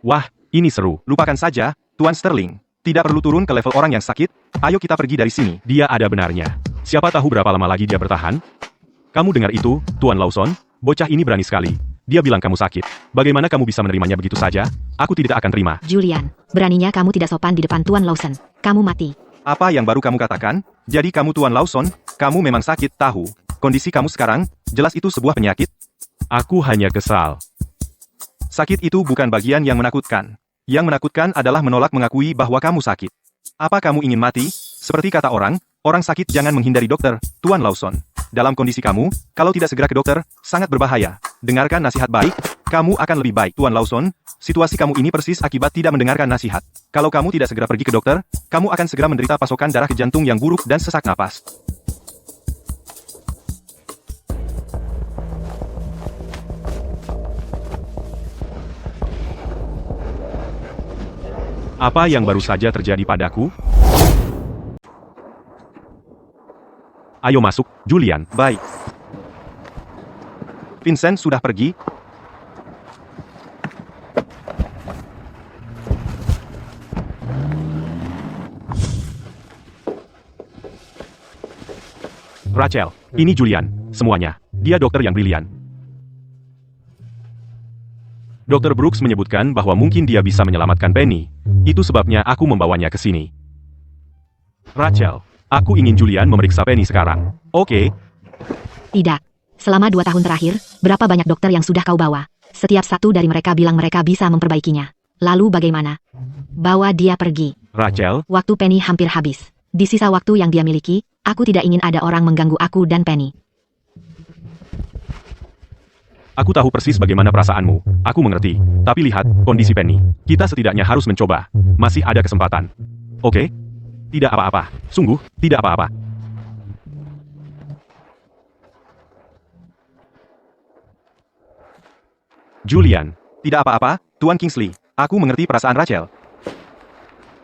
Wah, ini seru. Lupakan saja, Tuan Sterling. Tidak perlu turun ke level orang yang sakit. Ayo kita pergi dari sini. Dia ada benarnya. Siapa tahu berapa lama lagi dia bertahan? Kamu dengar itu, Tuan Lawson? Bocah ini berani sekali. Dia bilang kamu sakit. Bagaimana kamu bisa menerimanya begitu saja? Aku tidak akan terima. Julian, beraninya kamu tidak sopan di depan Tuan Lawson. Kamu mati. Apa yang baru kamu katakan? Jadi kamu Tuan Lawson, kamu memang sakit, tahu. Kondisi kamu sekarang, jelas itu sebuah penyakit. Aku hanya kesal. Sakit itu bukan bagian yang menakutkan. Yang menakutkan adalah menolak mengakui bahwa kamu sakit. Apa kamu ingin mati? Seperti kata orang sakit jangan menghindari dokter, Tuan Lawson. Dalam kondisi kamu, kalau tidak segera ke dokter, sangat berbahaya. Dengarkan nasihat baik, kamu akan lebih baik. Tuan Lawson, situasi kamu ini persis akibat tidak mendengarkan nasihat. Kalau kamu tidak segera pergi ke dokter, kamu akan segera menderita pasokan darah ke jantung yang buruk dan sesak napas. Apa yang baru saja terjadi padaku? Ayo masuk, Julian. Baik. Vincent sudah pergi. Rachel, ini Julian, semuanya. Dia dokter yang brilian. Dr. Brooks menyebutkan bahwa mungkin dia bisa menyelamatkan Penny. Itu sebabnya aku membawanya ke sini. Rachel, aku ingin Julian memeriksa Penny sekarang. Oke? Tidak. Selama 2 tahun terakhir, berapa banyak dokter yang sudah kau bawa? Setiap satu dari mereka bilang mereka bisa memperbaikinya. Lalu bagaimana? Bawa dia pergi. Rachel, Waktu Penny hampir habis. Di sisa waktu yang dia miliki, aku tidak ingin ada orang mengganggu aku dan Penny. aku tahu persis bagaimana perasaanmu. Aku mengerti. Tapi lihat, kondisi Penny. Kita setidaknya harus mencoba. Masih ada kesempatan. Oke? Tidak apa-apa. Sungguh, tidak apa-apa. Julian, Tidak apa-apa, Tuan Kingsley. Aku mengerti perasaan Rachel.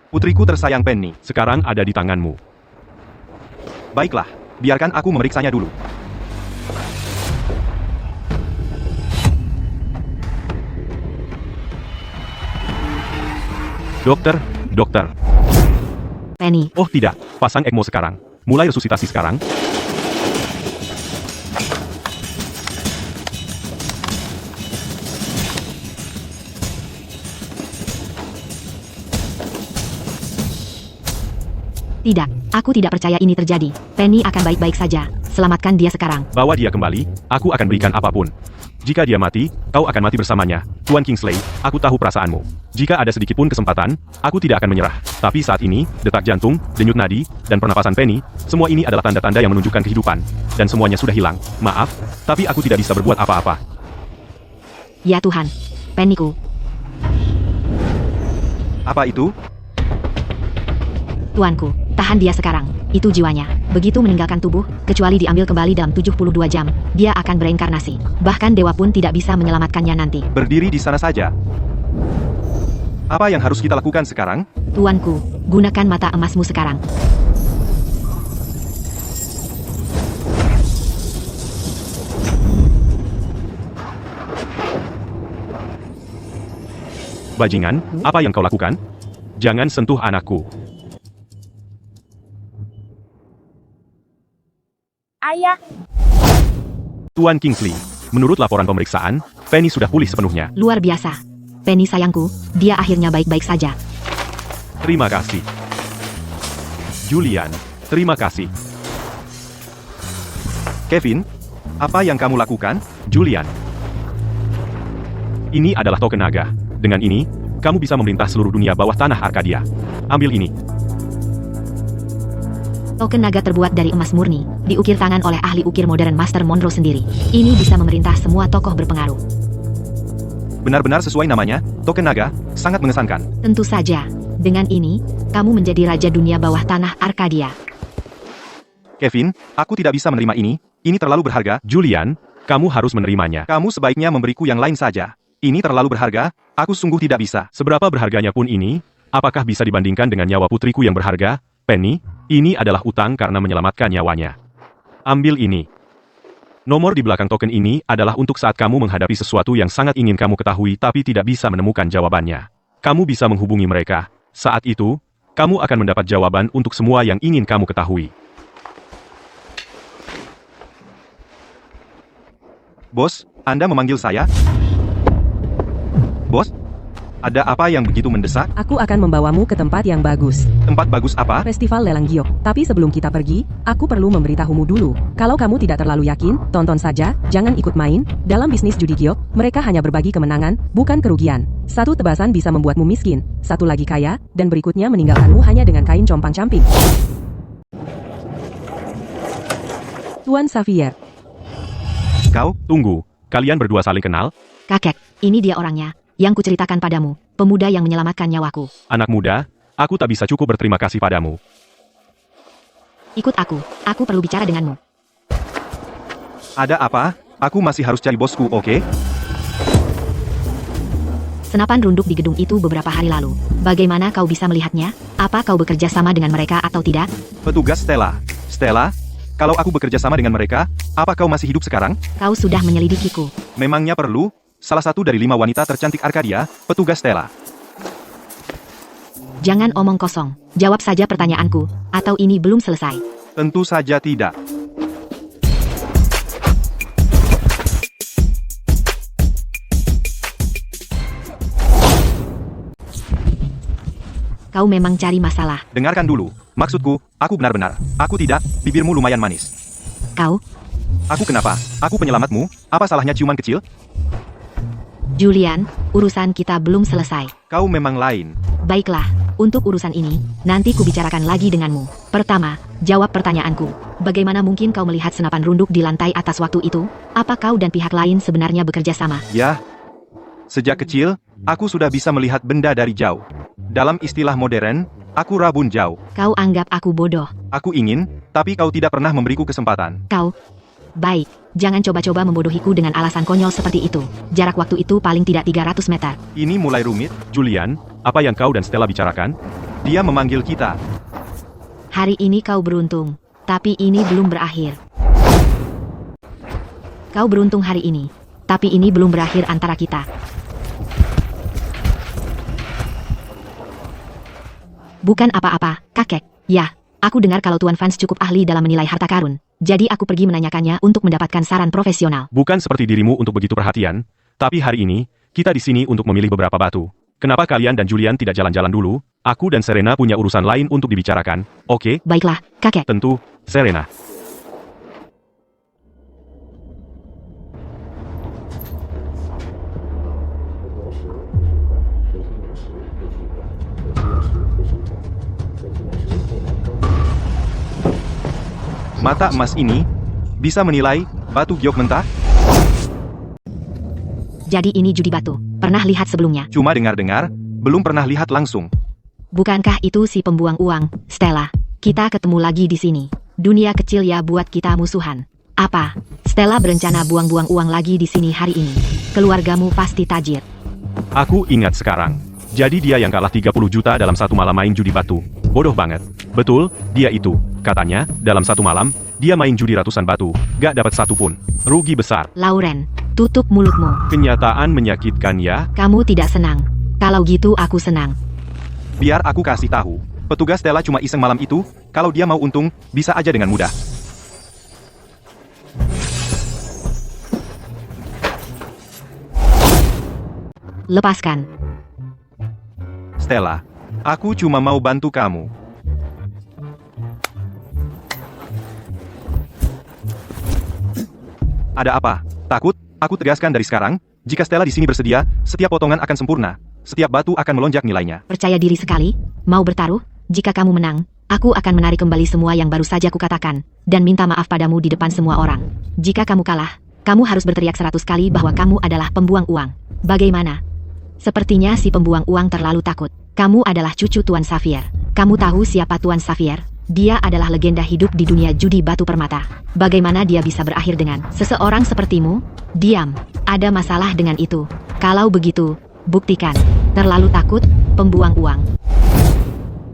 Putriku tersayang Penny. sekarang ada di tanganmu. Baiklah, biarkan aku memeriksanya dulu. Dokter. Penny, Oh tidak, pasang ECMO sekarang. Mulai resusitasi sekarang. Tidak, aku tidak percaya ini terjadi. Penny akan baik-baik saja. Selamatkan dia sekarang. Bawa dia kembali, aku akan berikan apapun. Jika dia mati, kau akan mati bersamanya. Tuan Kingsley, aku tahu perasaanmu. Jika ada sedikit pun kesempatan, aku tidak akan menyerah. Tapi saat ini, detak jantung, denyut nadi, dan pernapasan Penny, semua ini adalah tanda-tanda yang menunjukkan kehidupan. Dan semuanya sudah hilang. Maaf, tapi aku tidak bisa berbuat apa-apa. Ya Tuhan. Pennyku. Apa itu? Tuanku, tahan dia sekarang. Itu jiwanya. Begitu meninggalkan tubuh, kecuali diambil kembali dalam 72 jam, dia akan bereinkarnasi. Bahkan dewa pun tidak bisa menyelamatkannya nanti. Berdiri di sana saja. Apa yang harus kita lakukan sekarang? Tuanku, gunakan mata emasmu sekarang. Bajingan, apa yang kau lakukan? Jangan sentuh anakku. Ayah, Tuan Kingsley, menurut laporan pemeriksaan, Penny sudah pulih sepenuhnya. Luar biasa. Penny sayangku, dia akhirnya baik-baik saja. Terima kasih. Julian, terima kasih. Kevin, apa yang kamu lakukan? Julian. Ini adalah token naga. Dengan ini, kamu bisa memerintah seluruh dunia bawah tanah Arkadia. Ambil ini. Token naga terbuat dari emas murni, diukir tangan oleh ahli ukir modern Master Monroe sendiri. Ini bisa memerintah semua tokoh berpengaruh. Benar-benar sesuai namanya, token naga, sangat mengesankan. Tentu saja. Dengan ini, kamu menjadi raja dunia bawah tanah Arkadia. Kevin, aku tidak bisa menerima ini terlalu berharga. Julian, kamu harus menerimanya. Kamu sebaiknya memberiku yang lain saja. Ini terlalu berharga, aku sungguh tidak bisa. Seberapa berharganya pun ini, apakah bisa dibandingkan dengan nyawa putriku yang berharga? Penny, ini adalah utang karena menyelamatkan nyawanya. Ambil ini. Nomor di belakang token ini adalah untuk saat kamu menghadapi sesuatu yang sangat ingin kamu ketahui tapi tidak bisa menemukan jawabannya. Kamu bisa menghubungi mereka. Saat itu, kamu akan mendapat jawaban untuk semua yang ingin kamu ketahui. Bos, Anda memanggil saya? Bos? Ada apa yang begitu mendesak? Aku akan membawamu ke tempat yang bagus. Tempat bagus apa? Festival Lelang Giok. Tapi sebelum kita pergi, aku perlu memberitahumu dulu. Kalau kamu tidak terlalu yakin, tonton saja, jangan ikut main. Dalam bisnis judi giok, mereka hanya berbagi kemenangan, bukan kerugian. Satu tebasan bisa membuatmu miskin, satu lagi kaya, dan berikutnya meninggalkanmu hanya dengan kain compang-camping. Tuan Xavier. Kau? Tunggu, kalian berdua saling kenal? Kakek, ini dia orangnya, yang kuceritakan padamu, pemuda yang menyelamatkan nyawaku. Anak muda, aku tak bisa cukup berterima kasih padamu. Ikut aku perlu bicara denganmu. Ada apa? Aku masih harus cari bosku, oke? Senapan runduk di gedung itu beberapa hari lalu. Bagaimana kau bisa melihatnya? Apa kau bekerja sama dengan mereka atau tidak? Petugas Stella. Stella? Kalau aku bekerja sama dengan mereka, apa kau masih hidup sekarang? Kau sudah menyelidikiku. Memangnya perlu? Salah satu dari 5 wanita tercantik Arkadia, petugas Stella. Jangan omong kosong. Jawab saja pertanyaanku. Atau ini belum selesai? Tentu saja tidak. Kau memang cari masalah. Dengarkan dulu. Maksudku, aku benar-benar. Aku tidak, bibirmu lumayan manis. Kau? Aku kenapa? Aku penyelamatmu, apa salahnya ciuman kecil? Julian, urusan kita belum selesai. Kau memang lain. Baiklah, untuk urusan ini, nanti kubicarakan lagi denganmu. Pertama, jawab pertanyaanku. Bagaimana mungkin kau melihat senapan runduk di lantai atas waktu itu? Apa kau dan pihak lain sebenarnya bekerja sama? Ya, sejak kecil, aku sudah bisa melihat benda dari jauh. Dalam istilah modern, aku rabun jauh. Kau anggap aku bodoh. Aku ingin, tapi kau tidak pernah memberiku kesempatan. Kau? Baik, jangan coba-coba membodohiku dengan alasan konyol seperti itu. Jarak waktu itu paling tidak 300 meter. Ini mulai rumit. Julian, apa yang kau dan Stella bicarakan? Dia memanggil kita. Hari ini kau beruntung, tapi ini belum berakhir. Kau beruntung hari ini, tapi ini belum berakhir antara kita. Bukan apa-apa, kakek. Ya, aku dengar kalau Tuan Vance cukup ahli dalam menilai harta karun. Jadi aku pergi menanyakannya untuk mendapatkan saran profesional. Bukan seperti dirimu untuk begitu perhatian, tapi hari ini, kita di sini untuk memilih beberapa batu. Kenapa kalian dan Julian tidak jalan-jalan dulu? Aku dan Serena punya urusan lain untuk dibicarakan, oke? Baiklah, kakek. Tentu, Serena. Mata emas ini bisa menilai batu giok mentah? Jadi ini judi batu. Pernah lihat sebelumnya? Cuma dengar-dengar, belum pernah lihat langsung. Bukankah itu si pembuang uang, Stella? Kita ketemu lagi di sini. Dunia kecil ya buat kita musuhan. Apa? Stella berencana buang-buang uang lagi di sini hari ini. Keluargamu pasti tajir. Aku ingat sekarang. Jadi dia yang kalah 30 juta dalam satu malam main judi batu. Bodoh banget. Betul, dia itu. Katanya, dalam satu malam, dia main judi ratusan batu. Gak dapat satu pun. Rugi besar. Lauren, tutup mulutmu. Kenyataan menyakitkan ya. Kamu tidak senang. Kalau gitu aku senang. Biar aku kasih tahu. Petugas Stella cuma iseng malam itu, kalau dia mau untung, bisa aja dengan mudah. Lepaskan. Stella, aku cuma mau bantu kamu. Ada apa? Takut? Aku tegaskan dari sekarang, jika Stella di sini bersedia, setiap potongan akan sempurna. Setiap batu akan melonjak nilainya. Percaya diri sekali? Mau bertaruh? Jika kamu menang, aku akan menarik kembali semua yang baru saja kukatakan, dan minta maaf padamu di depan semua orang. Jika kamu kalah, kamu harus berteriak 100 kali bahwa kamu adalah pembuang uang. Bagaimana? Sepertinya si pembuang uang terlalu takut. Kamu adalah cucu Tuan Xavier. Kamu tahu siapa Tuan Xavier? Dia adalah legenda hidup di dunia judi batu permata. Bagaimana dia bisa berakhir dengan seseorang sepertimu? Diam. Ada masalah dengan itu. Kalau begitu, buktikan. Terlalu takut, pembuang uang.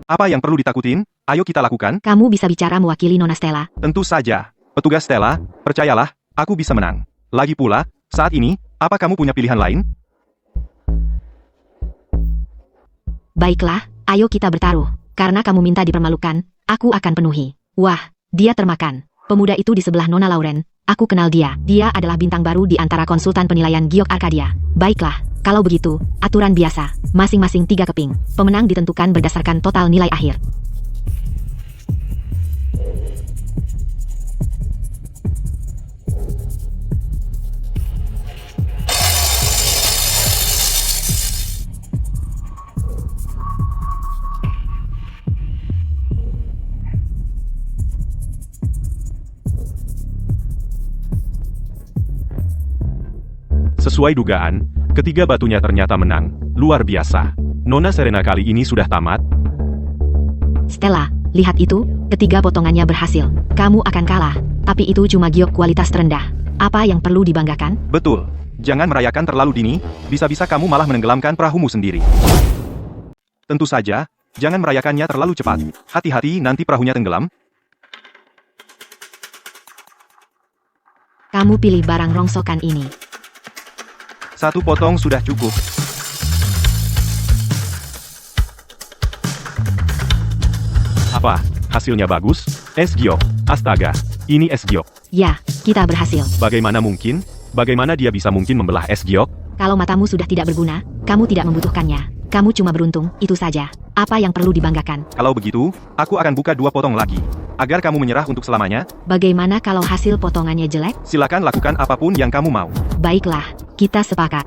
Apa yang perlu ditakutin? Ayo kita lakukan. Kamu bisa bicara mewakili Nona Stella. Tentu saja. Petugas Stella, percayalah, aku bisa menang. Lagi pula, saat ini, apa kamu punya pilihan lain? Baiklah, ayo kita bertaruh. Karena kamu minta dipermalukan, aku akan penuhi. Wah, dia termakan. Pemuda itu di sebelah Nona Lauren. Aku kenal dia. Dia adalah bintang baru di antara konsultan penilaian Giok Arcadia. Baiklah, kalau begitu, aturan biasa. Masing-masing 3 keping. Pemenang ditentukan berdasarkan total nilai akhir. Sesuai dugaan, ketiga batunya ternyata menang. Luar biasa. Nona Serena kali ini sudah tamat. Stella, lihat itu, ketiga potongannya berhasil. Kamu akan kalah, tapi itu cuma giok kualitas terendah. Apa yang perlu dibanggakan? Betul. Jangan merayakan terlalu dini, bisa-bisa kamu malah menenggelamkan perahumu sendiri. Tentu saja, jangan merayakannya terlalu cepat. Hati-hati nanti perahunya tenggelam. Kamu pilih barang rongsokan ini. 1 potong sudah cukup. Apa? Hasilnya bagus? Es giok. Astaga. Ini es giok. Ya, kita berhasil. Bagaimana mungkin? Bagaimana dia bisa mungkin membelah es giok? Kalau matamu sudah tidak berguna, kamu tidak membutuhkannya. Kamu cuma beruntung, itu saja. Apa yang perlu dibanggakan? Kalau begitu, aku akan buka 2 potong lagi. Agar kamu menyerah untuk selamanya, Bagaimana kalau hasil potongannya jelek? silakan lakukan apapun yang kamu mau. Baiklah, kita sepakat.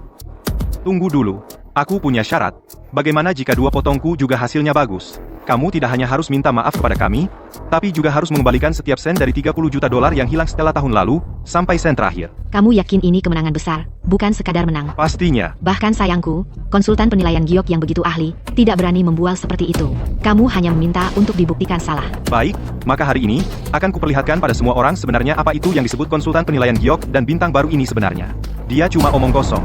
Tunggu dulu. Aku punya syarat. Bagaimana jika 2 potongku juga hasilnya bagus? Kamu tidak hanya harus minta maaf kepada kami, tapi juga harus mengembalikan setiap sen dari 30 juta dolar yang hilang setelah tahun lalu, sampai sen terakhir. Kamu yakin ini kemenangan besar, bukan sekadar menang? Pastinya. Bahkan sayangku, konsultan penilaian giok yang begitu ahli, tidak berani membual seperti itu. Kamu hanya meminta untuk dibuktikan salah. Baik, maka hari ini, akan kuperlihatkan pada semua orang sebenarnya apa itu yang disebut konsultan penilaian giok dan bintang baru ini sebenarnya. Dia cuma omong kosong.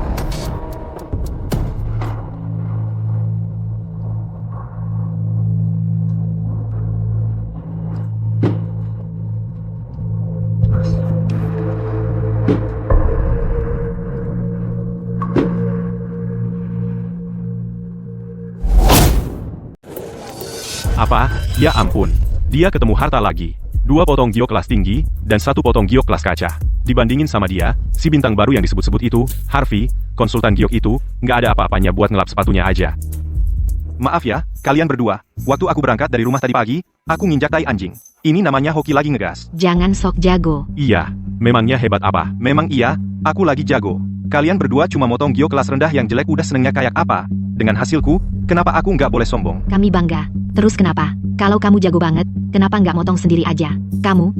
Apa? Ya ampun. Dia ketemu harta lagi. 2 potong giok kelas tinggi, dan 1 potong giok kelas kaca. Dibandingin sama dia, si bintang baru yang disebut-sebut itu, Harvey, konsultan giok itu, nggak ada apa-apanya buat ngelap sepatunya aja. Maaf ya, kalian berdua. Waktu aku berangkat dari rumah tadi pagi, aku nginjak tai anjing. Ini namanya hoki lagi ngegas. Jangan sok jago. Iya, memangnya hebat apa? Memang iya, aku lagi jago. Kalian berdua cuma motong Gio kelas rendah yang jelek udah senengnya kayak apa. Dengan hasilku, kenapa aku nggak boleh sombong? Kami bangga. Terus kenapa? Kalau kamu jago banget, kenapa nggak motong sendiri aja? Kamu.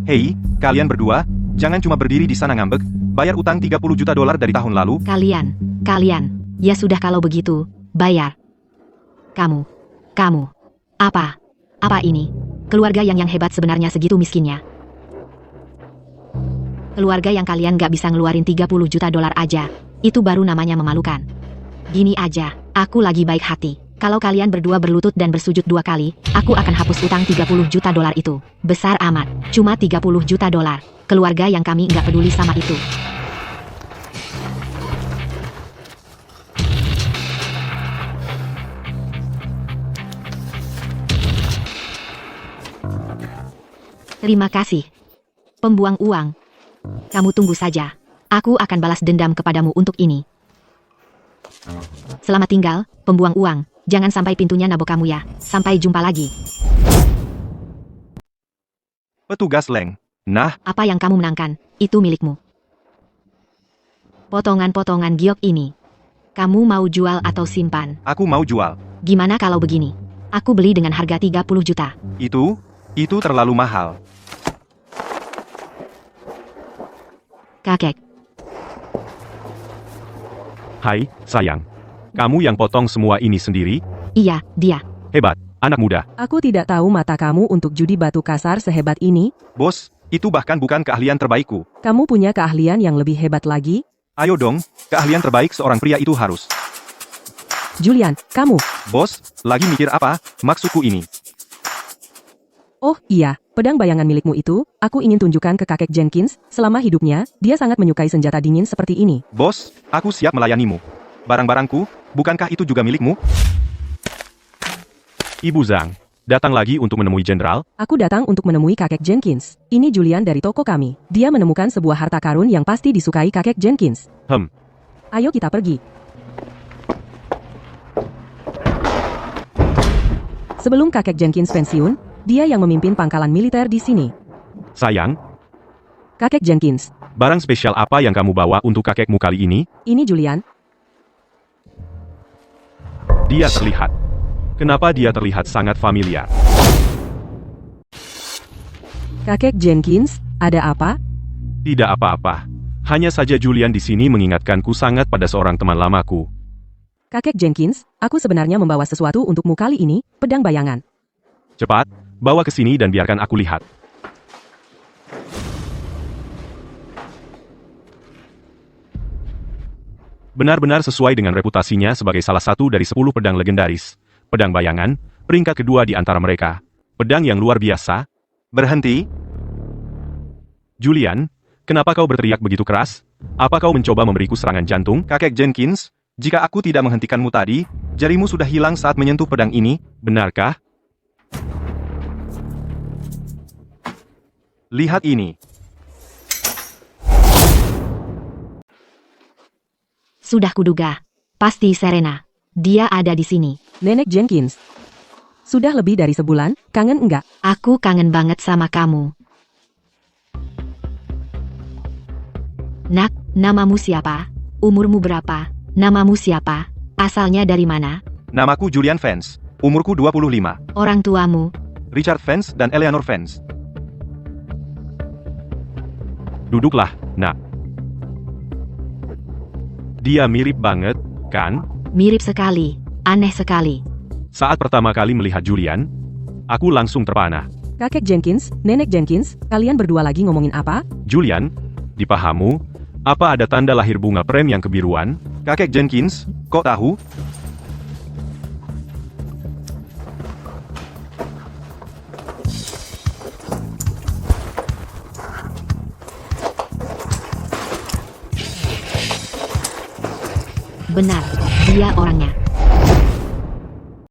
Hei, kalian berdua, jangan cuma berdiri di sana ngambek, bayar utang 30 juta dolar dari tahun lalu. Kalian. Ya sudah kalau begitu, bayar. Kamu. Apa ini? Keluarga yang hebat sebenarnya segitu miskinnya. Keluarga yang kalian gak bisa ngeluarin 30 juta dolar aja. Itu baru namanya memalukan. Gini aja, aku lagi baik hati. Kalau kalian berdua berlutut dan bersujud 2 kali, aku akan hapus utang 30 juta dolar itu. Besar amat, cuma 30 juta dolar. Keluarga yang kami gak peduli sama itu. Terima kasih. Pembuang uang. Kamu tunggu saja. Aku akan balas dendam kepadamu untuk ini. Selamat tinggal, pembuang uang. Jangan sampai pintunya nabok kamu ya. Sampai jumpa lagi. Petugas Leng. Nah, Apa yang kamu menangkan, itu milikmu. Potongan-potongan giok ini. Kamu mau jual atau simpan? aku mau jual. Gimana kalau begini? Aku beli dengan harga 30 juta. Itu terlalu mahal. Kakek. Hai, sayang. Kamu yang potong semua ini sendiri? Iya, dia. Hebat, anak muda. Aku tidak tahu mata kamu untuk judi batu kasar sehebat ini. Bos, itu bahkan bukan keahlian terbaikku. Kamu punya keahlian yang lebih hebat lagi. Ayo dong, keahlian terbaik seorang pria itu harus. Julian, kamu. Bos, lagi mikir apa? Maksudku ini. Oh iya, pedang bayangan milikmu itu, aku ingin tunjukkan ke kakek Jenkins. Selama hidupnya, dia sangat menyukai senjata dingin seperti ini. Bos, aku siap melayanimu. Barang-barangku, bukankah itu juga milikmu? Ibu Zhang, datang lagi untuk menemui jenderal? Aku datang untuk menemui kakek Jenkins. Ini Julian dari toko kami. Dia menemukan sebuah harta karun yang pasti disukai kakek Jenkins. Ayo kita pergi. Sebelum kakek Jenkins pensiun, dia yang memimpin pangkalan militer di sini. Sayang, Kakek Jenkins, barang spesial apa yang kamu bawa untuk kakekmu kali ini? ini Julian. Dia terlihat. Kenapa dia terlihat sangat familiar? Kakek Jenkins, ada apa? Tidak apa-apa. Hanya saja Julian di sini mengingatkanku sangat pada seorang teman lamaku. Kakek Jenkins, aku sebenarnya membawa sesuatu untukmu kali ini, pedang bayangan. Cepat, bawa ke sini dan biarkan aku lihat. Benar-benar sesuai dengan reputasinya sebagai salah satu dari 10 pedang legendaris. Pedang bayangan, peringkat kedua di antara mereka. Pedang yang luar biasa. Berhenti. Julian, kenapa kau berteriak begitu keras? Apa kau mencoba memberiku serangan jantung? Kakek Jenkins, jika aku tidak menghentikanmu tadi, jarimu sudah hilang saat menyentuh pedang ini. Benarkah? Lihat ini. Sudah kuduga. Pasti Serena. Dia ada di sini. Nenek Jenkins. Sudah lebih dari sebulan, kangen enggak? Aku kangen banget sama kamu. Nak, namamu siapa? Umurmu berapa? Namamu siapa? Asalnya dari mana? Namaku Julian Vance. Umurku 25. Orang tuamu? Richard Vance dan Eleanor Vance. Duduklah, nak. Dia mirip banget, kan? Mirip sekali. Aneh sekali. Saat pertama kali melihat Julian, aku langsung terpana. Kakek Jenkins, Nenek Jenkins, kalian berdua lagi ngomongin apa? Julian, di pahamu, apa ada tanda lahir bunga prem yang kebiruan? Kakek Jenkins, kok tahu? Benar, dia orangnya.